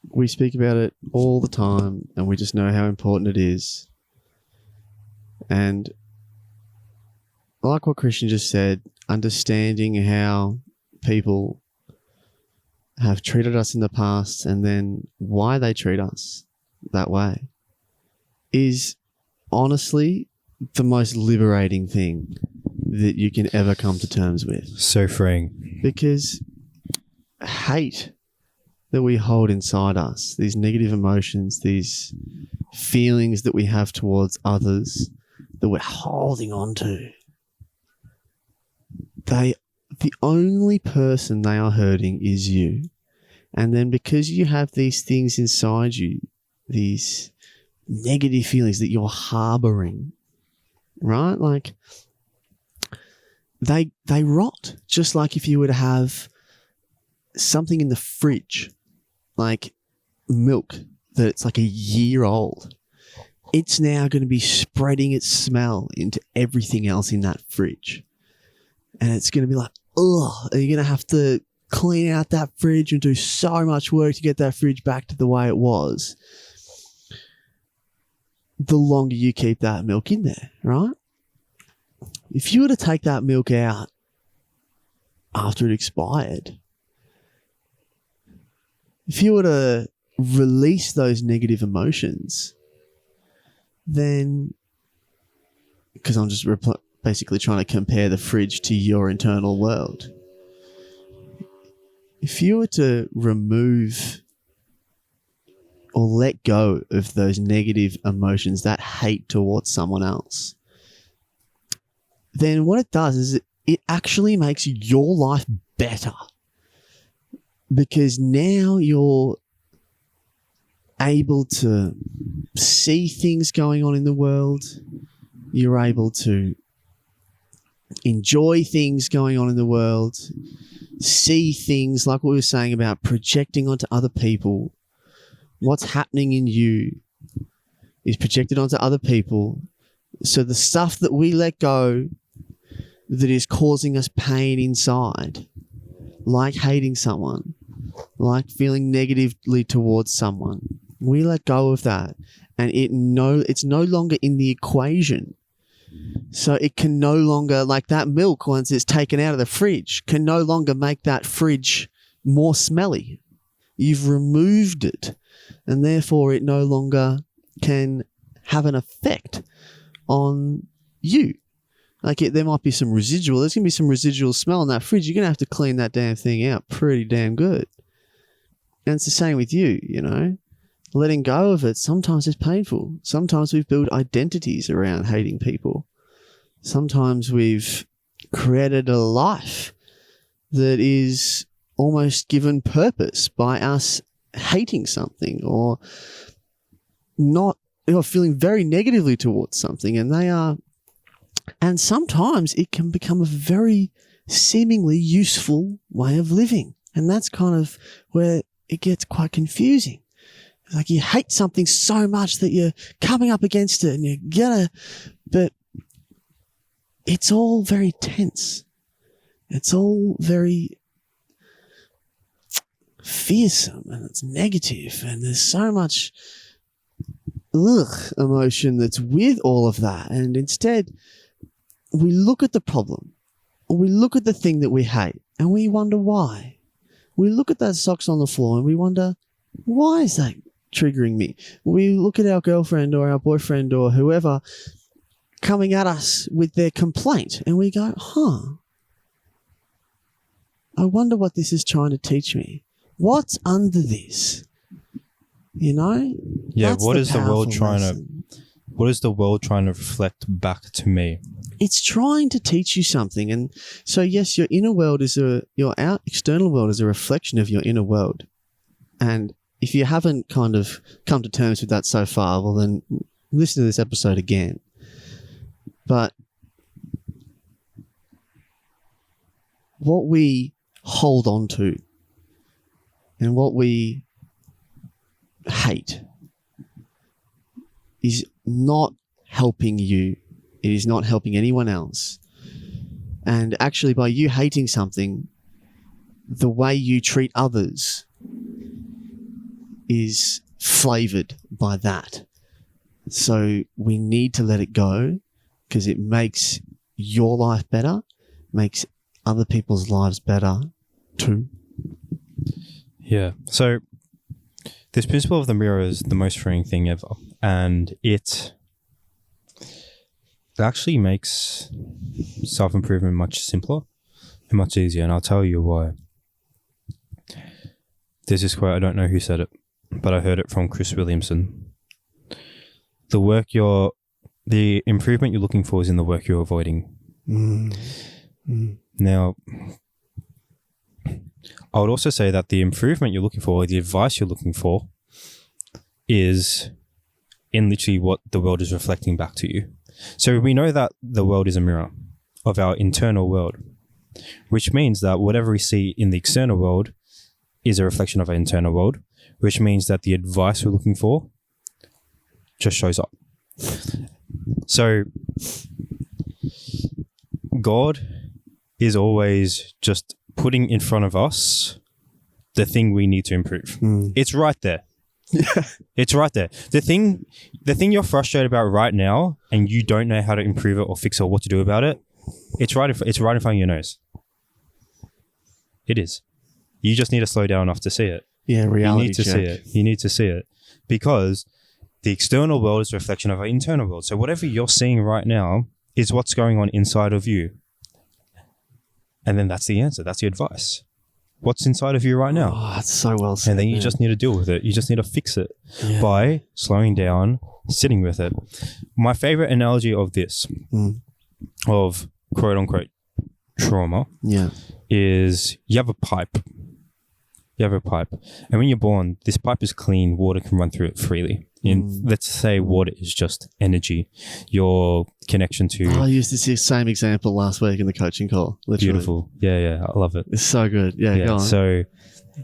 we speak about it all the time, and we just know how important it is. And like what Cristian just said, understanding how people have treated us in the past and then why they treat us that way. is honestly the most liberating thing that you can ever come to terms with. So freeing. Because hate that we hold inside us, these negative emotions, these feelings that we have towards others that we're holding on to, the only person they are hurting is you. And then because you have these things inside you, these negative feelings that you're harboring, right? Like they rot. Just like if you were to have something in the fridge, like milk that's like a year old, it's now going to be spreading its smell into everything else in that fridge. And it's going to be like, ugh, and you're going to have to clean out that fridge and do so much work to get that fridge back to the way it was. The longer you keep that milk in there, right? If you were to take that milk out after it expired, if you were to release those negative emotions, then, because I'm just basically trying to compare the fridge to your internal world. If you were to remove or let go of those negative emotions, that hate towards someone else, then what it does is it actually makes your life better. Because now you're able to see things going on in the world. You're able to enjoy things going on in the world. See things like what we were saying about projecting onto other people. What's happening in you is projected onto other people. So the stuff that we let go that is causing us pain inside, like hating someone, like feeling negatively towards someone, we let go of that, and it's no longer in the equation. So it can no longer, like that milk, once it's taken out of the fridge, can no longer make that fridge more smelly. You've removed it, and therefore it no longer can have an effect on you. Like there might be some residual, there's going to be some residual smell in that fridge. You're going to have to clean that damn thing out pretty damn good. And it's the same with you, you know. Letting go of it sometimes is painful. Sometimes we've built identities around hating people. Sometimes we've created a life that is almost given purpose by us hating something or not, or feeling very negatively towards something. And sometimes it can become a very seemingly useful way of living. And that's kind of where it gets quite confusing. It's like you hate something so much that you're coming up against it and you're gonna, but it's all very tense. It's all very fearsome and it's negative, and there's so much emotion that's with all of that. And instead, we look at the problem, or we look at the thing that we hate, and we wonder why. We look at those socks on the floor and we wonder, why is that triggering me? We look at our girlfriend or our boyfriend or whoever coming at us with their complaint, and we go, I wonder what this is trying to teach me. What's under this? You know? Yeah, That's what is the world lesson. what is the world trying to reflect back to me? It's trying to teach you something. And so, yes, your inner world your external world is a reflection of your inner world. And if you haven't kind of come to terms with that so far, well, then listen to this episode again. But what we hold on to and what we hate is not helping you. It is not helping anyone else. And actually, by you hating something, the way you treat others is flavored by that. So we need to let it go, because it makes your life better, makes other people's lives better too. Yeah. So this principle of the mirror is the most freeing thing ever, and it actually makes self-improvement much simpler and much easier, and I'll tell you why. There's this quote, I don't know who said it, but I heard it from Chris Williamson. The improvement you're looking for is in the work you're avoiding. Now, I would also say that the improvement you're looking for, or the advice you're looking for, is in literally what the world is reflecting back to you. So we know that the world is a mirror of our internal world, which means that whatever we see in the external world is a reflection of our internal world, which means that the advice we're looking for just shows up. So God is always just putting in front of us the thing we need to improve. It's right there. Yeah. It's right there. The thing you're frustrated about right now and you don't know how to improve it or fix it or what to do about it, it's right in front of your nose. It is. You just need to slow down enough to see it. Yeah, reality You need to see it. You need to see it. Because the external world is a reflection of our internal world. So whatever you're seeing right now is what's going on inside of you. And then that's the answer. That's the advice. What's inside of you right now? Oh, that's so well said. And then you just need to deal with it. You just need to fix it by slowing down, sitting with it. My favorite analogy of this, of quote unquote trauma, is you have a pipe. You have a pipe. And when you're born, this pipe is clean. Water can run through it freely. Let's say water is just energy. Your connection to... I used this same example last week in the coaching call. Literally. Beautiful. Yeah. I love it. It's so good. Yeah, go on. So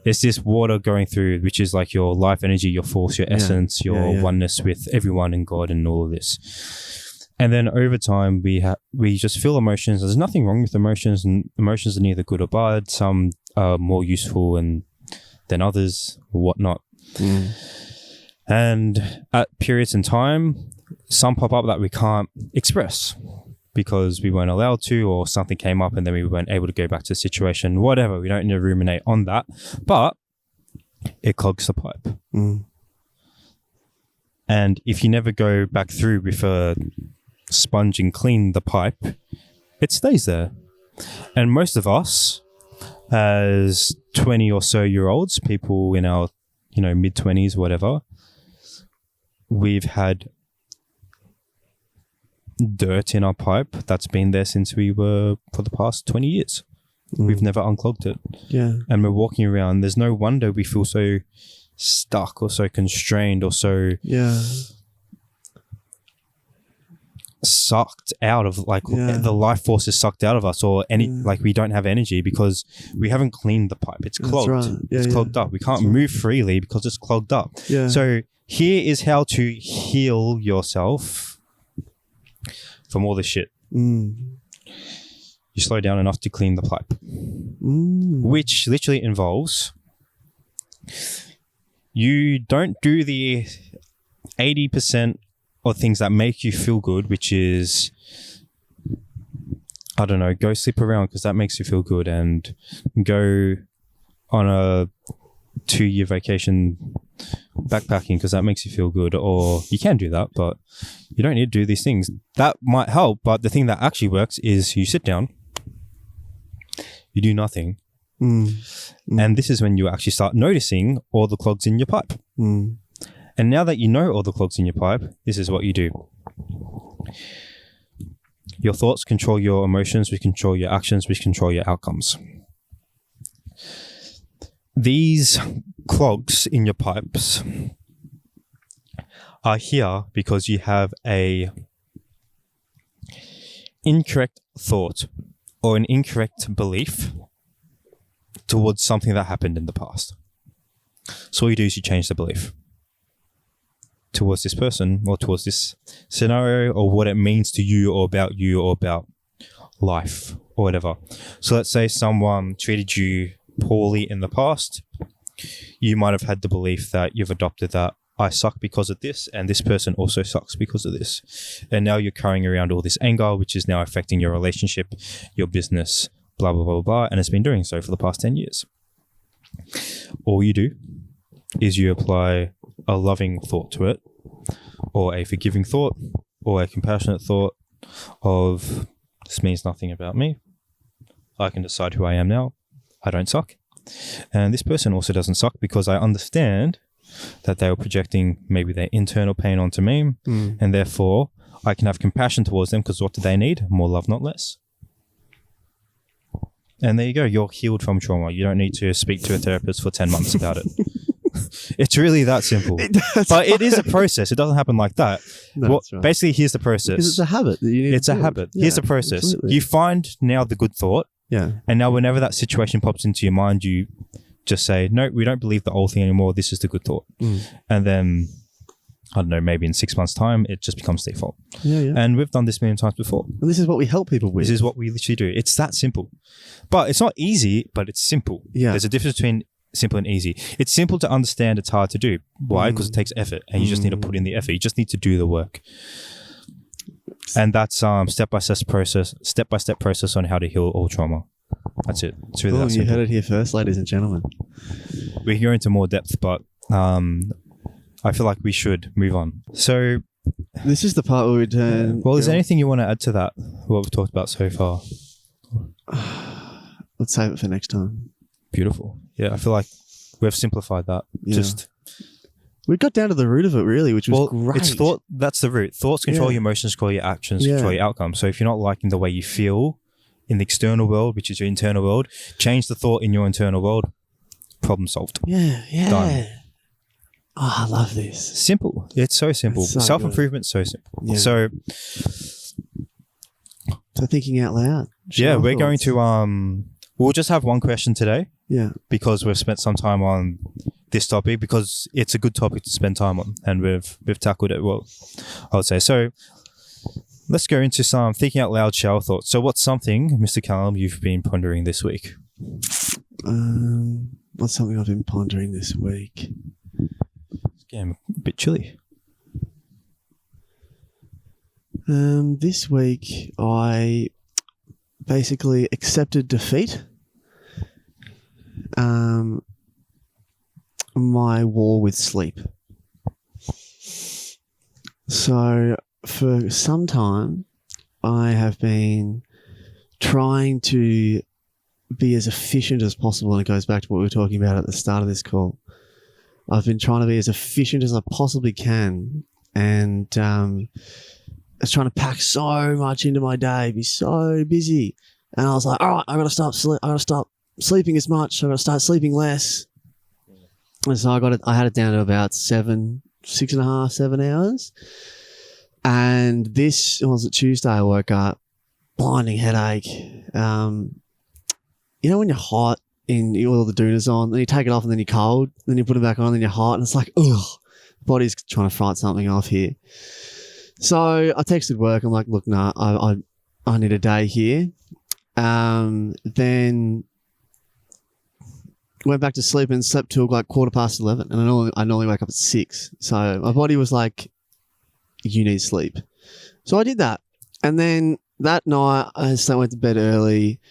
it's this water going through, which is like your life energy, your force, your essence, your oneness with everyone and God and all of this. And then over time, we just feel emotions. There's nothing wrong with emotions, and emotions are neither good or bad. Some are more useful than others or whatnot. And at periods in time, some pop up that we can't express because we weren't allowed to, or something came up and then we weren't able to go back to the situation, whatever. We don't need to ruminate on that, but it clogs the pipe. And if you never go back through with a sponge and clean the pipe, it stays there. And most of us, as 20 or so year olds, people in our mid-20s, whatever, we've had dirt in our pipe that's been there since we were for the past 20 years. We've never unclogged it. Yeah. And we're walking around. There's no wonder we feel so stuck or so constrained or so sucked out of the life force is sucked out of us, or we don't have energy because we haven't cleaned the pipe. It's clogged. Right. It's clogged up. We can't move freely because it's clogged up. Yeah. So here is how to heal yourself from all this shit. You slow down enough to clean the pipe, which literally involves you don't do the 80% or things that make you feel good, which is, I don't know, go sleep around because that makes you feel good, and go on a 2-year vacation backpacking because that makes you feel good. Or you can do that, but you don't need to do these things. That might help, but the thing that actually works is you sit down, you do nothing, and this is when you actually start noticing all the clogs in your pipe. And now that you know all the clogs in your pipe, this is what you do. Your thoughts control your emotions, which control your actions, which control your outcomes. These clogs in your pipes are here because you have a incorrect thought or an incorrect belief towards something that happened in the past. So all you do is you change the belief towards this person or towards this scenario, or what it means to you or about life or whatever. So let's say someone treated you poorly in the past. You might have had the belief that you've adopted that I suck because of this, and this person also sucks because of this. And now you're carrying around all this anger, which is now affecting your relationship, your business, blah, blah, blah, blah. And it's been doing so for the past 10 years. All you do is you apply a loving thought to it, or a forgiving thought, or a compassionate thought of, this means nothing about me. I can decide who I am now. I don't suck. And this person also doesn't suck because I understand that they were projecting maybe their internal pain onto me, and therefore I can have compassion towards them because what do they need? More love, not less. And there you go. You're healed from trauma. You don't need to speak to a therapist for 10 months about it. It's really that simple. But it is a process. It doesn't happen like that. No, right. Basically, here's the process. Because it's a habit that you need It's to a build. habit. Yeah, Here's the process. absolutely. You find now the good thought. Yeah. And now whenever that situation pops into your mind, you just say, no, we don't believe the old thing anymore. This is the good thought. And then, I don't know, maybe in 6 months' time, it just becomes default. Yeah. And we've done this many times before. And this is what we help people with. This is what we literally do. It's that simple. But it's not easy, but it's simple. Yeah. There's a difference between simple and easy. It's simple to understand. It's hard to do. Why? Because it takes effort and you just need to put in the effort. You just need to do the work. And that's step-by-step process on how to heal all trauma. That's it. It's really that You simple. heard it here first, ladies and gentlemen. We can go into more depth, but I feel like we should move on. So, This is the part where we turn. well, is there anything you want to add to that, what we've talked about so far? Let's save it for next time. Beautiful. Yeah, I feel like we've simplified that. Yeah. Just We got down to the root of it, really, which was great. it's thought. That's the root. Thoughts control your emotions, control your actions, control your outcomes. So if you're not liking the way you feel in the external world, which is your internal world, change the thought in your internal world. Problem solved. Yeah. Done. Oh, I love this. Simple. It's so simple. It's so Self-improvement, so simple. Yeah. So thinking out loud. yeah, we're going to we'll just have one question today. Yeah. Because we've spent some time on this topic because it's a good topic to spend time on and we've tackled it well, I would say. So let's go into some thinking out loud shower thoughts. So what's something, Mr. Calum, you've been pondering this week? What's something I've been pondering this week? It's getting a bit chilly. This week I basically accepted defeat. My war with sleep. So for some time, I have been trying to be as efficient as possible, and it goes back to what we were talking about at the start of this call. I've been trying to be as efficient as I possibly can, and I was trying to pack so much into my day, be so busy, and I was like, all right, I got to stop sleeping as much. I got to start sleeping less. And so I had it down to about 6.5, 7 hours. And this was Tuesday. I woke up, blinding headache. You know when you're hot and you all the doonas on, then you take it off and then you're cold, then you put it back on and then you're hot, and it's like, ugh, body's trying to fight something off here. So I texted work. I'm like, look, nah, I need a day here. Then went back to sleep and slept till like 11:15, and I normally wake up at 6. So my body was like, you need sleep. So I did that, and then that night I went to bed early,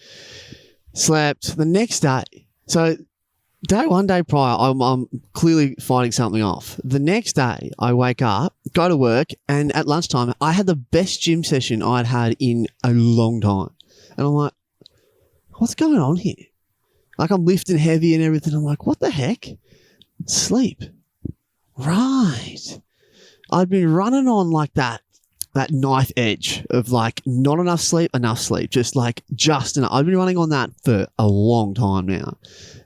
slept. The next day, so one day prior, I'm clearly fighting something off. The next day, I wake up, go to work, and at lunchtime, I had the best gym session I'd had in a long time, and I'm like, what's going on here? Like, I'm lifting heavy and everything. I'm like, what the heck? Sleep. Right. I'd been running on like that knife edge of like not enough sleep, just enough. I've been running on that for a long time now.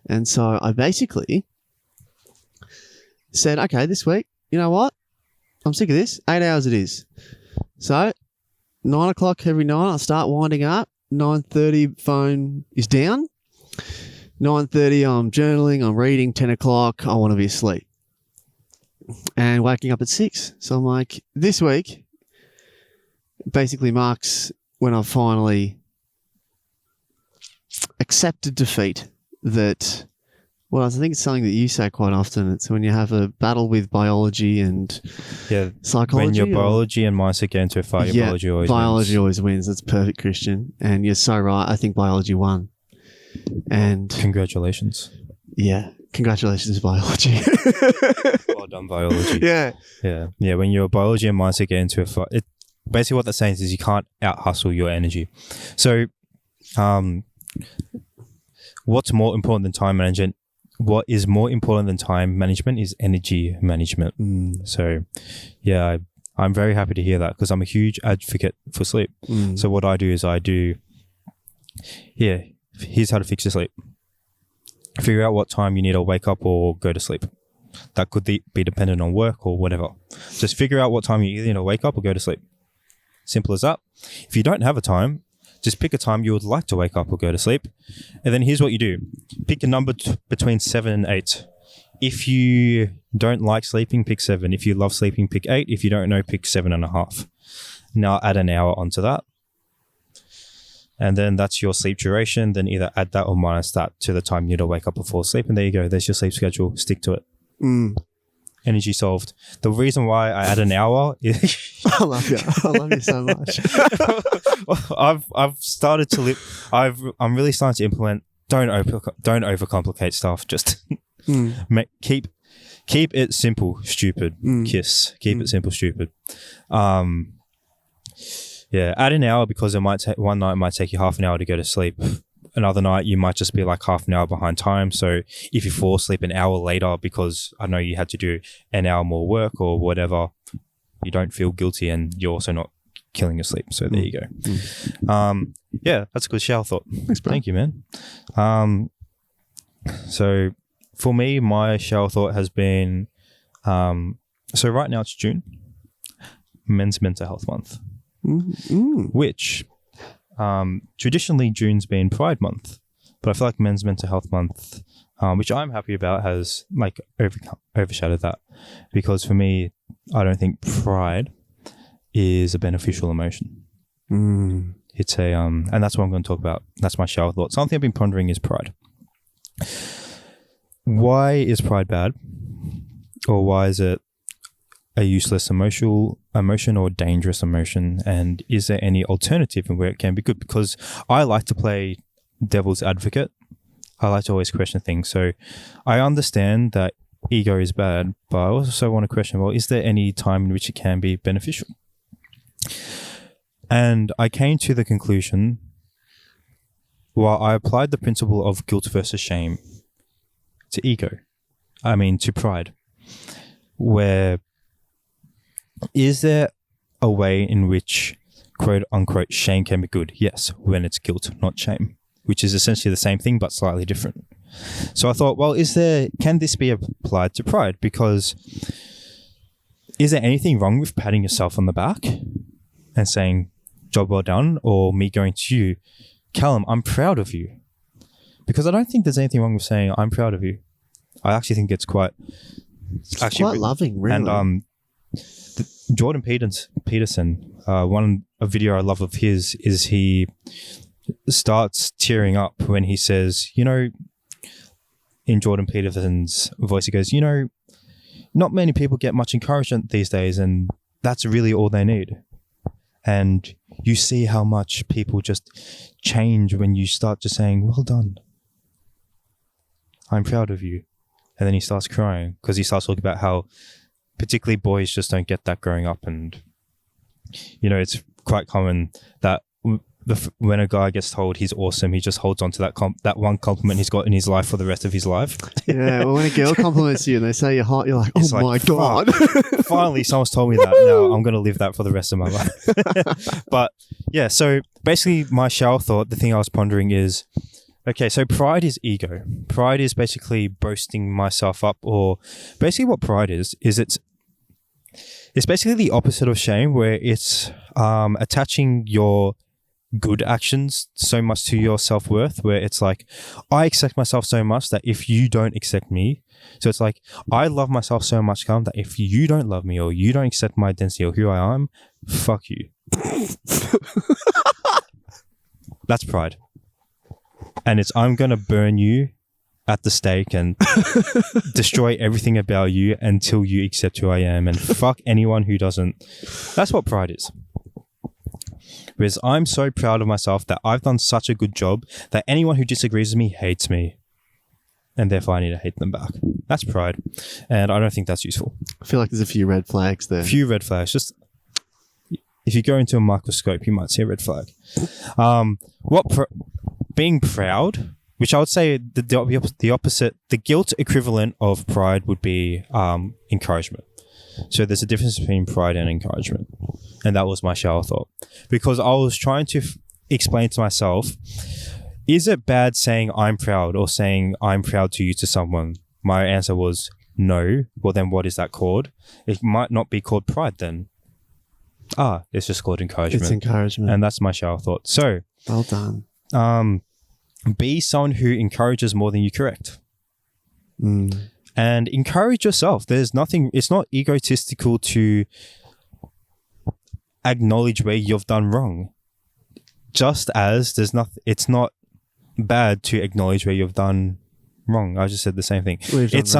And so I basically said, okay, this week, you know what? I'm sick of this. 8 hours it is. So 9 o'clock every night, I start winding up. 9:30 phone is down. 9:30 I'm journaling, I'm reading. 10 o'clock I want to be asleep. And waking up at 6. So I'm like, this week basically marks when I've finally accepted defeat. That, well, I think it's something that you say quite often. It's when you have a battle with biology and psychology. When your biology and mindset get into a fight, your biology always wins. That's perfect, Cristian. And you're so right. I think biology won. And congratulations. Yeah. Congratulations, biology. Well done, biology. Yeah. Yeah. When your biology and mindset get into a fight, basically what that's saying is you can't out hustle your energy. So, what's more important than time management? What is more important than time management is energy management. So, yeah, I'm very happy to hear that because I'm a huge advocate for sleep. So what I do is here's how to fix your sleep. Figure out what time you need to wake up or go to sleep. That could be dependent on work or whatever. Just figure out what time you either need to wake up or go to sleep. Simple as that. If you don't have a time, just pick a time you would like to wake up or go to sleep. And then here's what you do. Pick a number between 7 and 8. If you don't like sleeping, pick 7. If you love sleeping, pick 8. If you don't know, pick 7.5. Now add an hour onto that. And then that's your sleep duration. Then either add that or minus that to the time you need to wake up or fall asleep. And there you go. There's your sleep schedule. Stick to it. Energy solved. The reason why I add an hour is I love you. I love you so much. I've started to live. I'm really starting to implement. Don't overcomplicate stuff. Just keep it simple. Stupid. Kiss. Keep it simple. Stupid. Yeah. Add an hour because it might take one night. Might take you half an hour to go to sleep. Another night you might just be like half an hour behind time. So if you fall asleep an hour later because I know you had to do an hour more work or whatever, you don't feel guilty and you're also not killing your sleep. So there you go. Yeah, that's a good shower thought. Thanks, bro. Thank you, man. So for me, my shower thought has been, so right now it's June, Men's Mental Health Month, which traditionally June's been Pride Month, but I feel like Men's Mental Health Month, which I'm happy about, has like overshadowed that, because for me, I don't think pride is a beneficial emotion. It's a and that's what I'm going to talk about. That's my shower thought. Something I've been pondering is pride. Why is pride bad, or why is it a useless emotion or dangerous emotion? And is there any alternative in where it can be good? Because I like to play devil's advocate. I like to always question things. So I understand that ego is bad, but I also want to question, well, is there any time in which it can be beneficial? And I came to the conclusion, while I applied the principle of guilt versus shame to to pride, where is there a way in which quote unquote shame can be good? Yes, when it's guilt, not shame, which is essentially the same thing but slightly different. So I thought, well, can this be applied to pride? Because is there anything wrong with patting yourself on the back and saying, job well done, or me going to you, Calum, I'm proud of you? Because I don't think there's anything wrong with saying I'm proud of you. I actually think it's quite loving, really. And Jordan Peterson, a video I love of his is he starts tearing up when he says, in Jordan Peterson's voice, he goes, not many people get much encouragement these days, and that's really all they need. And you see how much people just change when you start just saying, well done, I'm proud of you. And then he starts crying because he starts talking about how particularly boys just don't get that growing up. And, it's quite common that when a guy gets told he's awesome, he just holds on to that one compliment he's got in his life for the rest of his life. Yeah, well, when a girl compliments you and they say you're hot, you're like, oh my God. Finally, someone's told me that. Now I'm going to live that for the rest of my life. But yeah, so basically my shower thought, the thing I was pondering is, okay, so pride is ego. Pride is basically boasting myself up, or basically what pride is it's basically the opposite of shame, where it's attaching your good actions so much to your self-worth, where it's like, I accept myself so much that if you don't accept me, so it's like, I love myself so much, Calum, that if you don't love me or you don't accept my identity or who I am, fuck you. That's pride. And it's, I'm going to burn you at the stake and destroy everything about you until you accept who I am, and fuck anyone who doesn't. That's what pride is. Whereas I'm so proud of myself that I've done such a good job that anyone who disagrees with me hates me. and therefore I need to hate them back. That's pride, and I don't think that's useful. I feel like there's a few red flags there. A few red flags. Just if you go into a microscope, you might see a red flag. Being proud, which I would say the opposite, the guilt equivalent of pride would be encouragement. So there's a difference between pride and encouragement, and that was my shower thought, because I was trying to explain to myself, is it bad saying I'm proud or saying I'm proud to you to someone? My answer was no. Well, then what is that called? It might not be called pride then. It's just called encouragement. It's encouragement. And that's my shower thought. So well done. Be someone who encourages more than you correct. And encourage yourself. There's nothing, it's not egotistical to acknowledge where you've done wrong. Just as it's not bad to acknowledge where you've done wrong. I just said the same thing. It's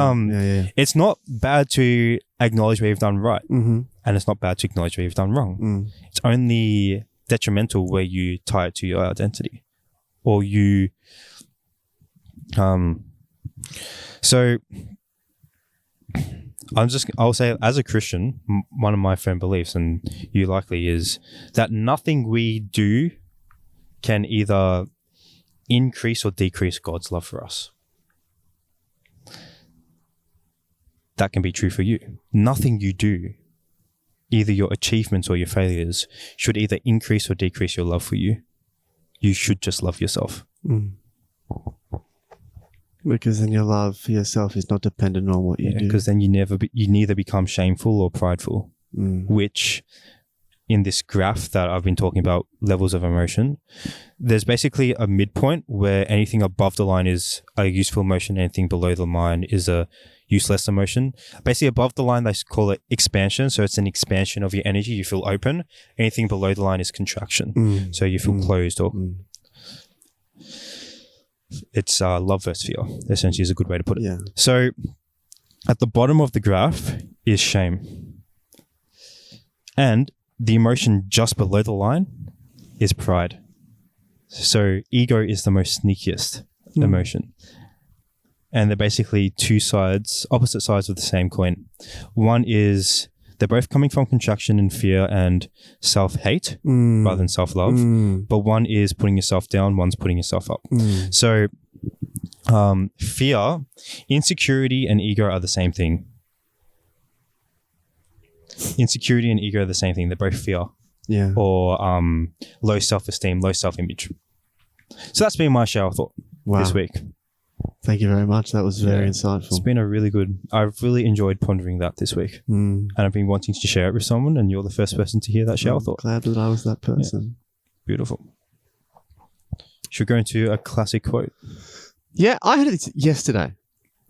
not bad to acknowledge where you've done right. And it's not bad to acknowledge where you've done wrong. It's only detrimental where you tie it to your identity. Or you so I'll say, as a Christian, one of my firm beliefs, and you likely, is that nothing we do can either increase or decrease God's love for us. That can be true for you. Nothing you do, either your achievements or your failures, should either increase or decrease your love for you. You should just love yourself. Because then your love for yourself is not dependent on what you do. Because then you neither become shameful or prideful, which in this graph that I've been talking about, levels of emotion, there's basically a midpoint where anything above the line is a useful emotion, anything below the line is a useless emotion. Basically above the line, they call it expansion. So it's an expansion of your energy. You feel open. Anything below the line is contraction. So you feel closed or... It's love versus fear, essentially, is a good way to put it. Yeah. So at the bottom of the graph is shame. And the emotion just below the line is pride. So ego is the most sneakiest emotion. And they're basically two sides, opposite sides of the same coin. One is they're both coming from contraction and fear and self-hate rather than self-love. But one is putting yourself down, one's putting yourself up. So fear, insecurity and ego are the same thing. Insecurity and ego are the same thing. They're both fear. Yeah. Or low self-esteem, low self-image. So that's been my shower thought this week. Thank you very much. That was very insightful. It's been I've really enjoyed pondering that this week. And I've been wanting to share it with someone, and you're the first person to hear that shower thought. Glad that I was that person. Yeah. Beautiful. Should we go into a classic quote? Yeah, I heard it yesterday.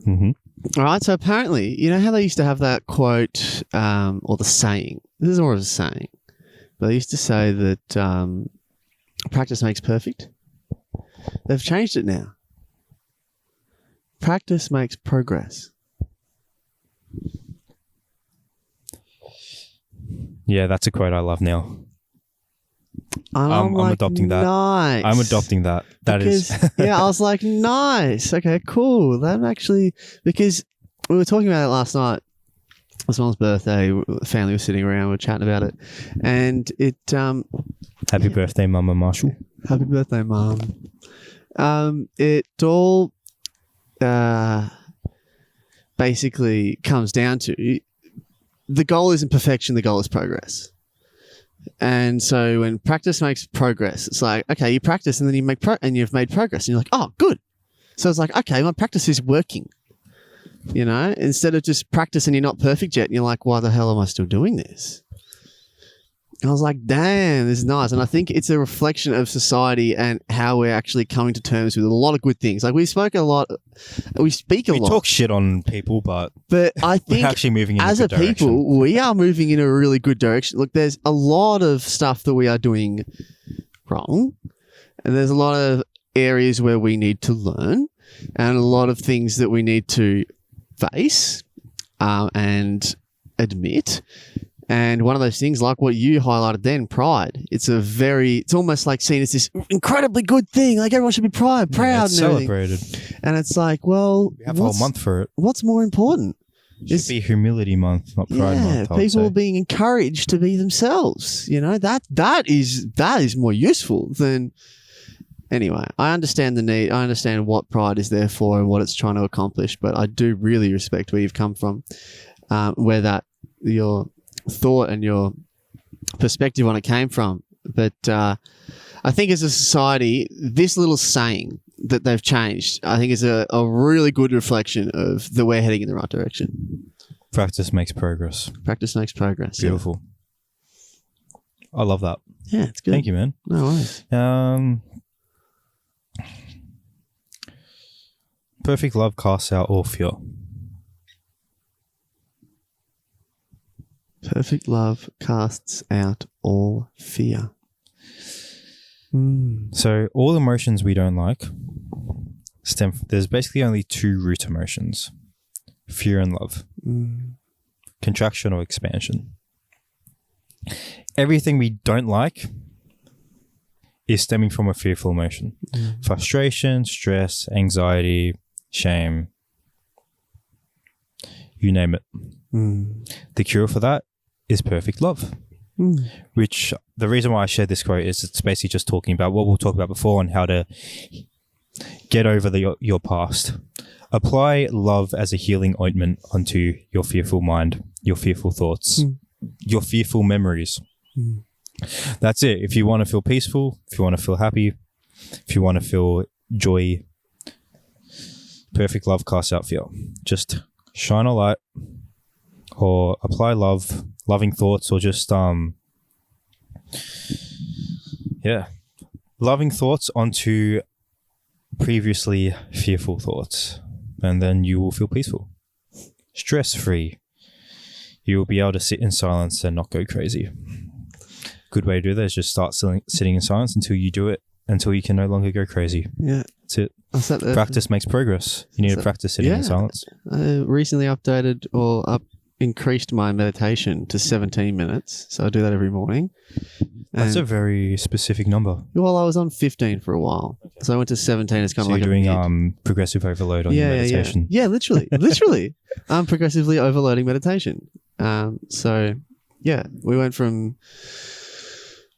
All right, so apparently, you know how they used to have that quote, or the saying, this is more of a saying, but they used to say that practice makes perfect. They've changed it now. Practice makes progress. Yeah, that's a quote I love now. I'm adopting that. Nice. I'm adopting that. Yeah, I was like, nice. Okay, cool. That actually, because we were talking about it last night. It was Mom's birthday. The family was sitting around. We were chatting about it. And it... Happy birthday, Mama Marshall. Happy birthday, Mom. It all... basically comes down to the goal isn't perfection, the goal is progress. And so when practice makes progress, it's like, okay, you practice and then you make and you've made progress and you're like, oh, good. So it's like, okay, my practice is working. You know, instead of just practice and you're not perfect yet and you're like, why the hell am I still doing this? I was like, damn, this is nice. And I think it's a reflection of society and how we're actually coming to terms with a lot of good things. Like we speak a lot. We talk shit on people, but I think we're actually moving in as a good a direction. people, we are moving in a really good direction. Look, there's a lot of stuff that we are doing wrong. And there's a lot of areas where we need to learn and a lot of things that we need to face and admit. And one of those things, like what you highlighted then, pride. It's almost like seen as this incredibly good thing. Like everyone should be proud It's and everything. celebrated. And it's like, well, We have a whole month for it. What's more important? It should be humility month, not pride month. People are being encouraged to be themselves. You know, that is more useful than. Anyway, I understand the need. I understand what pride is there for and what it's trying to accomplish. But I do really respect where you've come from, where that your thought and your perspective on it came from. But I think as a society, this little saying that they've changed, I think is a really good reflection of that we're heading in the right direction. Practice makes progress. Practice makes progress. Beautiful. Yeah. I love that. Yeah, it's good. Thank you, man. No worries. Perfect love casts out all fear. Perfect love casts out all fear. So all emotions we don't like there's basically only two root emotions: fear and love. Contraction or expansion. Everything we don't like is stemming from a fearful emotion. Frustration, stress, anxiety, shame, you name it. The cure for that is perfect love. Which the reason why I shared this quote is it's basically just talking about what we'll talk about before and how to get over your past. Apply love as a healing ointment onto your fearful mind, your fearful thoughts, your fearful memories. That's it. If you want to feel peaceful, if you want to feel happy, if you want to feel joy, perfect love casts out fear. Just shine a light or apply loving thoughts, or just loving thoughts onto previously fearful thoughts, and then you will feel peaceful, stress-free. You will be able to sit in silence and not go crazy. Good way to do that is just start sitting in silence until you do it, until you can no longer go crazy. Yeah. That's it. Practice makes progress. You need to practice sitting in silence. I recently updated or increased my meditation to 17 minutes. So I do that every morning. That's a very specific number. Well, I was on 15 for a while. So I went to 17. It's kind of like you're doing progressive overload on your meditation. Yeah, literally. I'm progressively overloading meditation. So, yeah, we went from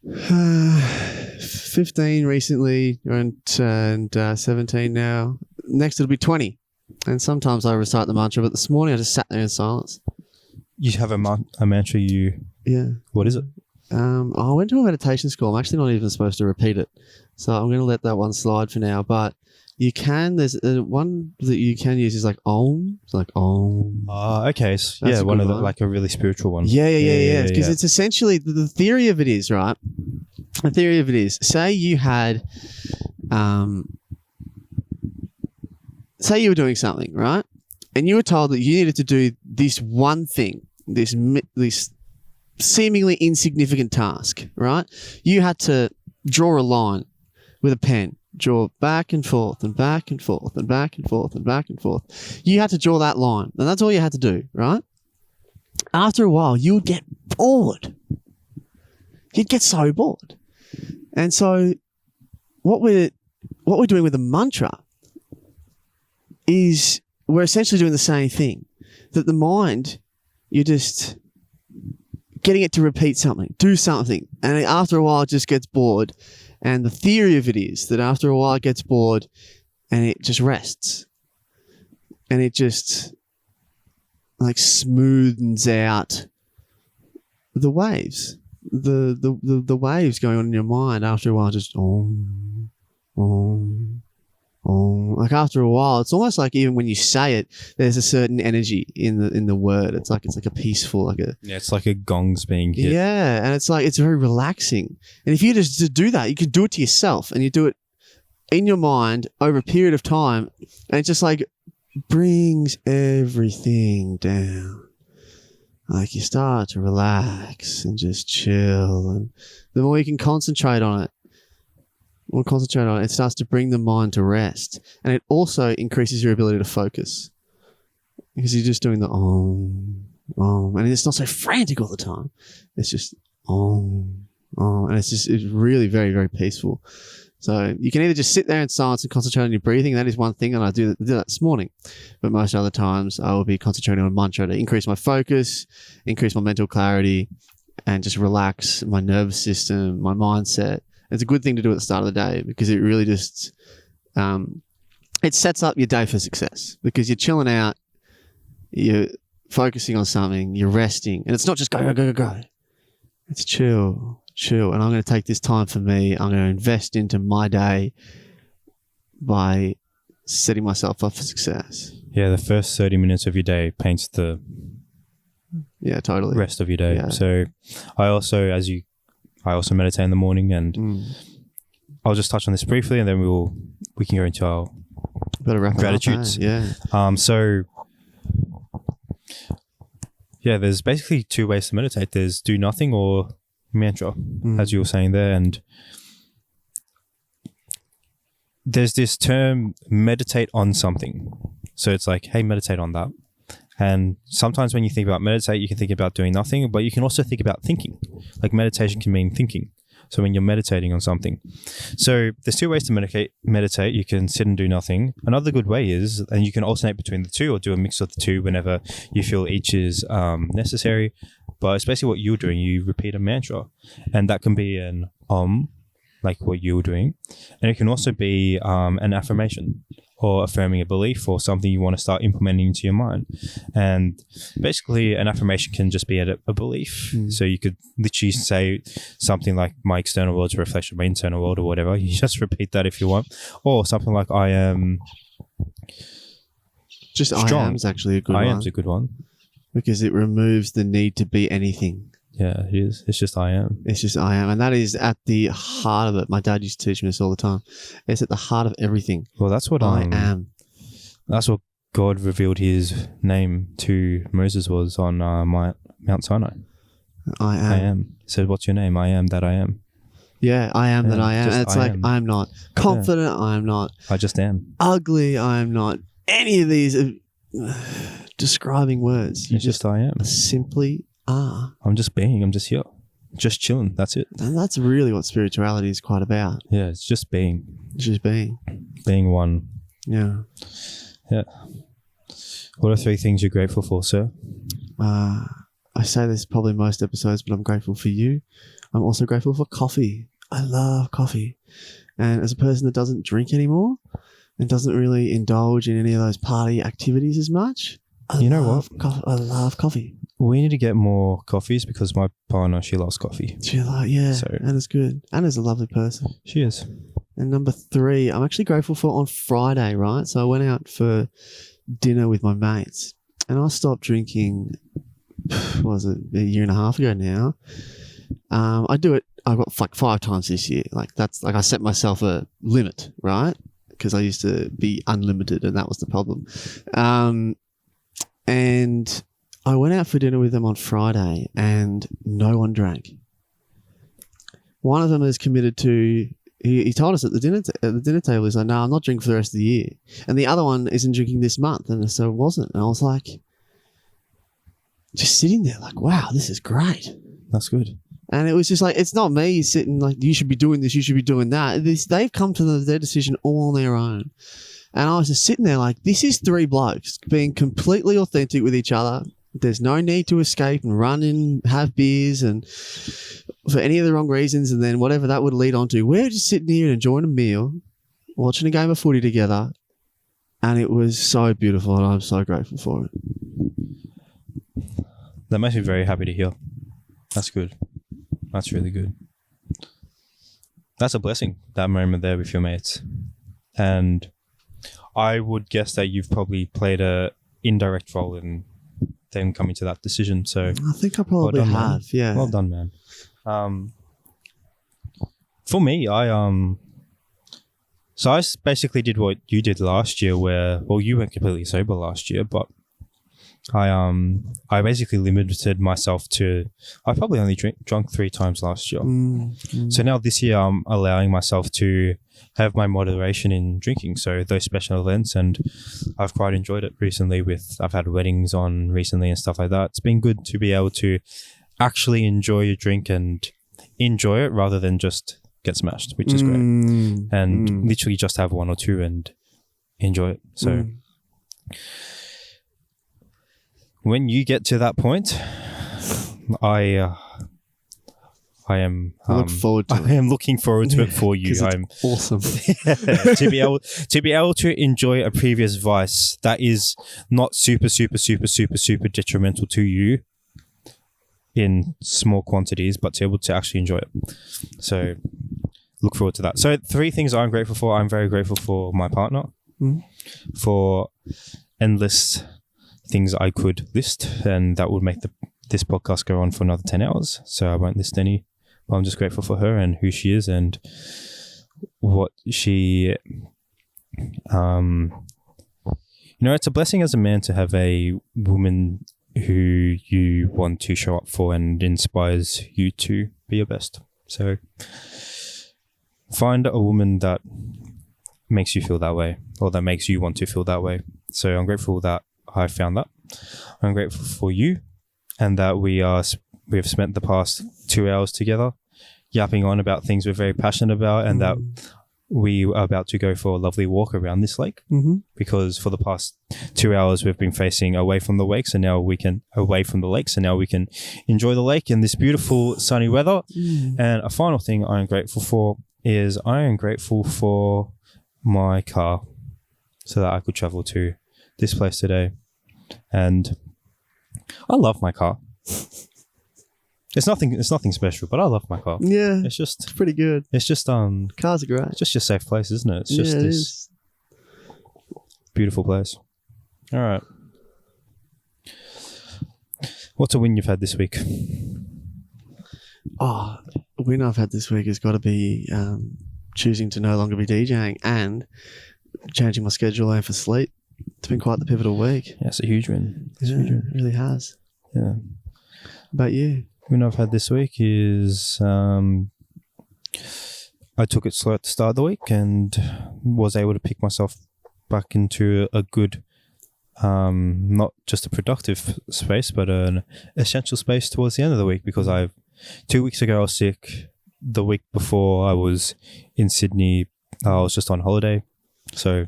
15 recently and 17 now. Next it'll be 20. And sometimes I recite the mantra, but this morning I just sat there in silence. You have a mantra What is it? I went to a meditation school. I'm actually not even supposed to repeat it. So I'm going to let that one slide for now. But you can, there's one that you can use is like Om. It's like Om. Okay. So, yeah, one of the, like a really spiritual one. Yeah. Because it's essentially, the theory of it is, right? The theory of it is, say you had, say you were doing something, right? And you were told that you needed to do this one thing, this seemingly insignificant task, right? You had to draw a line with a pen, draw back and forth and back and forth and back and forth and back and forth. You had to draw that line, and that's all you had to do, right? After a while, you would get bored. You'd get so bored. And so what we're doing with the mantra is we're essentially doing the same thing. That the mind, you're just getting it to repeat something, do something, and after a while it just gets bored. And the theory of it is that after a while it gets bored and it just rests. And it just like smoothens out the waves. The waves going on in your mind after a while just like after a while, it's almost like even when you say it, there's a certain energy in the word. It's like a peaceful, it's like a gong's being hit. Yeah, and it's very relaxing. And if you just do that, you can do it to yourself, and you do it in your mind over a period of time, and it just like brings everything down. Like you start to relax and just chill, and the more you can concentrate on it, it starts to bring the mind to rest. And it also increases your ability to focus because you're just doing the Om, And it's not so frantic all the time. It's just and it's really very, very peaceful. So you can either just sit there in silence and concentrate on your breathing. That is one thing, and I did that this morning. But most other times I will be concentrating on mantra to increase my focus, increase my mental clarity, and just relax my nervous system, my mindset. It's a good thing to do at the start of the day because it really just it sets up your day for success because you're chilling out, you're focusing on something, you're resting, and it's not just go, go, go, go, go. It's chill. And I'm going to take this time for me. I'm going to invest into my day by setting myself up for success. Yeah, the first 30 minutes of your day paints the totally rest of your day. Yeah. So I also meditate in the morning, and I'll just touch on this briefly, and then we can go into our gratitudes. So there's basically two ways to meditate. There's do nothing or mantra, as you were saying there, and there's this term, meditate on something. So it's like, hey, meditate on that. And sometimes when you think about meditate, you can think about doing nothing, but you can also think about thinking. Like meditation can mean thinking. So when you're meditating on something. So there's two ways to meditate. You can sit and do nothing. Another good way is, and you can alternate between the two or do a mix of the two whenever you feel each is necessary. But it's basically what you're doing. You repeat a mantra, and that can be an like what you were doing. And it can also be an affirmation or affirming a belief or something you want to start implementing into your mind. And basically an affirmation can just be a belief. So you could literally say something like, my external world is a reflection of my internal world or whatever. You just repeat that if you want. Or something like, I am just strong. I am is actually a good one. I am's a good one. Because it removes the need to be anything. Yeah, it is. It's just I am. It's just I am. And that is at the heart of it. My dad used to teach me this all the time. It's at the heart of everything. Well, that's what I am. That's what God revealed his name to Moses was on Mount Sinai. I am. I am. He said, what's your name? I am that I am. Yeah, I am that I am. And it's like, I'm not confident. Yeah. I'm not. I just am. Ugly. I'm not any of these describing words. You just I am. Simply are. I'm just being. I'm just here. Just chilling. That's it. And that's really what spirituality is quite about. Yeah, it's just being. It's just being. Being one. Yeah. Yeah. What are 3 things you're grateful for, sir? I say this probably most episodes, but I'm grateful for you. I'm also grateful for coffee. I love coffee. And as a person that doesn't drink anymore and doesn't really indulge in any of those party activities as much, I love coffee. We need to get more coffees because my partner, she loves coffee. Anna's good. Anna's a lovely person. She is. And number 3, I'm actually grateful for on Friday, right? So I went out for dinner with my mates and I stopped drinking, what was it, a year and a half ago now. I do it, I've got like 5 times this year. Like that's like I set myself a limit, right? Because I used to be unlimited and that was the problem. And I went out for dinner with them on Friday and no one drank. One of them is committed to, he told us at the dinner table, he's like, no, I'm not drinking for the rest of the year. And the other one isn't drinking this month. And so it wasn't. And I was like, just sitting there like, wow, this is great. That's good. And it was just like, it's not me sitting like, you should be doing this, you should be doing that. They've come to their decision all on their own. And I was just sitting there like, this is 3 blokes being completely authentic with each other. There's no need to escape and run and have beers and for any of the wrong reasons and then whatever that would lead on to. We're just sitting here and enjoying a meal, watching a game of footy together, and it was so beautiful and I'm so grateful for it. That makes me very happy to hear. That's good. That's really good. That's a blessing, that moment there with your mates. And I would guess that you've probably played a indirect role in them coming to that decision. So I think I probably have, man. Yeah. Well done, man. For me, so I basically did what you did last year where, well, you went completely sober last year, but I basically limited myself to, I probably only drunk 3 times last year. So now this year I'm allowing myself to have my moderation in drinking. So those special events, and I've quite enjoyed it recently I've had weddings on recently and stuff like that. It's been good to be able to actually enjoy your drink and enjoy it rather than just get smashed, which is great. And literally just have 1 or 2 and enjoy it. So when you get to that point, I am look forward to I am looking forward to it for you. I'm awesome. to be able to enjoy a previous vice that is not super detrimental to you in small quantities, but to be able to actually enjoy it. So look forward to that. So 3 things I'm grateful for. I'm very grateful for my partner, for endless things I could list, and that would make this podcast go on for another 10 hours. So I won't list any. But I'm just grateful for her and who she is and what she, it's a blessing as a man to have a woman who you want to show up for and inspires you to be your best. So find a woman that makes you feel that way, or that makes you want to feel that way. So I'm grateful that I found that. I'm grateful for you, and that we have spent the past 2 hours together yapping on about things we're very passionate about, and that we are about to go for a lovely walk around this lake, because for the past 2 hours we've been facing away from the lake, so now we can enjoy the lake in this beautiful sunny weather. And a final thing I am grateful for is I am grateful for my car, so that I could travel to this place today. And I love my car. It's nothing special, but I love my car. Yeah. It's pretty good. It's just cars are great. It's just your safe place, isn't it? It's just this beautiful place. All right. What's a win you've had this week? Oh, a win I've had this week has got to be choosing to no longer be DJing and changing my schedule and for sleep. It's been quite the pivotal week. Yeah, it's a huge win. It really has. Yeah. About you? Win I've had this week is I took it slow at the start of the week and was able to pick myself back into a good, not just a productive space, but an essential space towards the end of the week, because 2 weeks ago I was sick. The week before I was in Sydney. I was just on holiday. So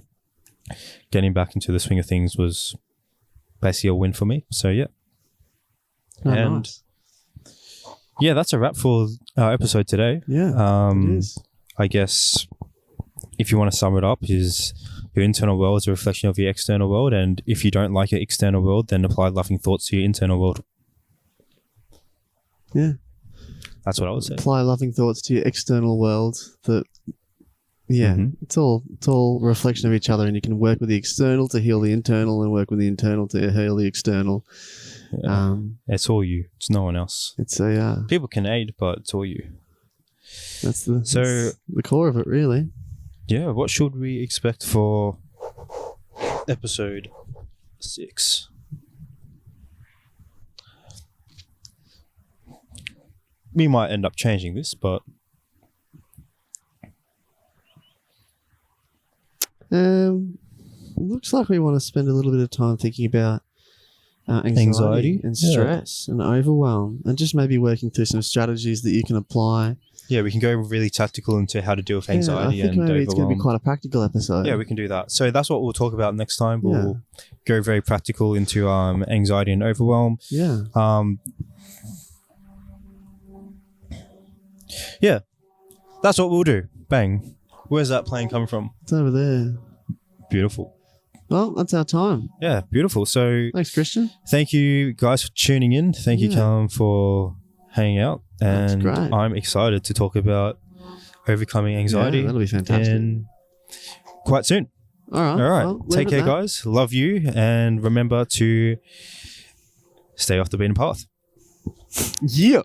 getting back into the swing of things was basically a win for me. So yeah. Nice. Yeah, that's a wrap for our episode today. Yeah, it is. I guess if you want to sum it up, is your internal world is a reflection of your external world, and if you don't like your external world, then apply loving thoughts to your internal world. Yeah. That's what I would say. Apply loving thoughts to your external world. It's all a reflection of each other, and you can work with the external to heal the internal, and work with the internal to heal the external. Yeah. It's all you. It's no one else. It's people can aid, but it's all you. That's the core of it, really. Yeah. What should we expect for episode 6? We might end up changing this, but looks like we want to spend a little bit of time thinking about anxiety and stress and overwhelm, and just maybe working through some strategies that you can apply. Yeah, we can go really tactical into how to deal with anxiety and overwhelm. I think maybe it's going to be quite a practical episode. Yeah, we can do that. So that's what we'll talk about next time. We'll go very practical into anxiety and overwhelm. Yeah. Yeah, that's what we'll do. Bang. Where's that plane coming from? It's over there. Beautiful. Well, that's our time. Yeah, beautiful. So thanks, Cristian. Thank you guys for tuning in. Thank you, Calum, for hanging out. And that's great. I'm excited to talk about overcoming anxiety. Yeah, that'll be fantastic. And quite soon. All right. Well, take care, guys. Love you. And remember to stay off the beaten path. Yeah.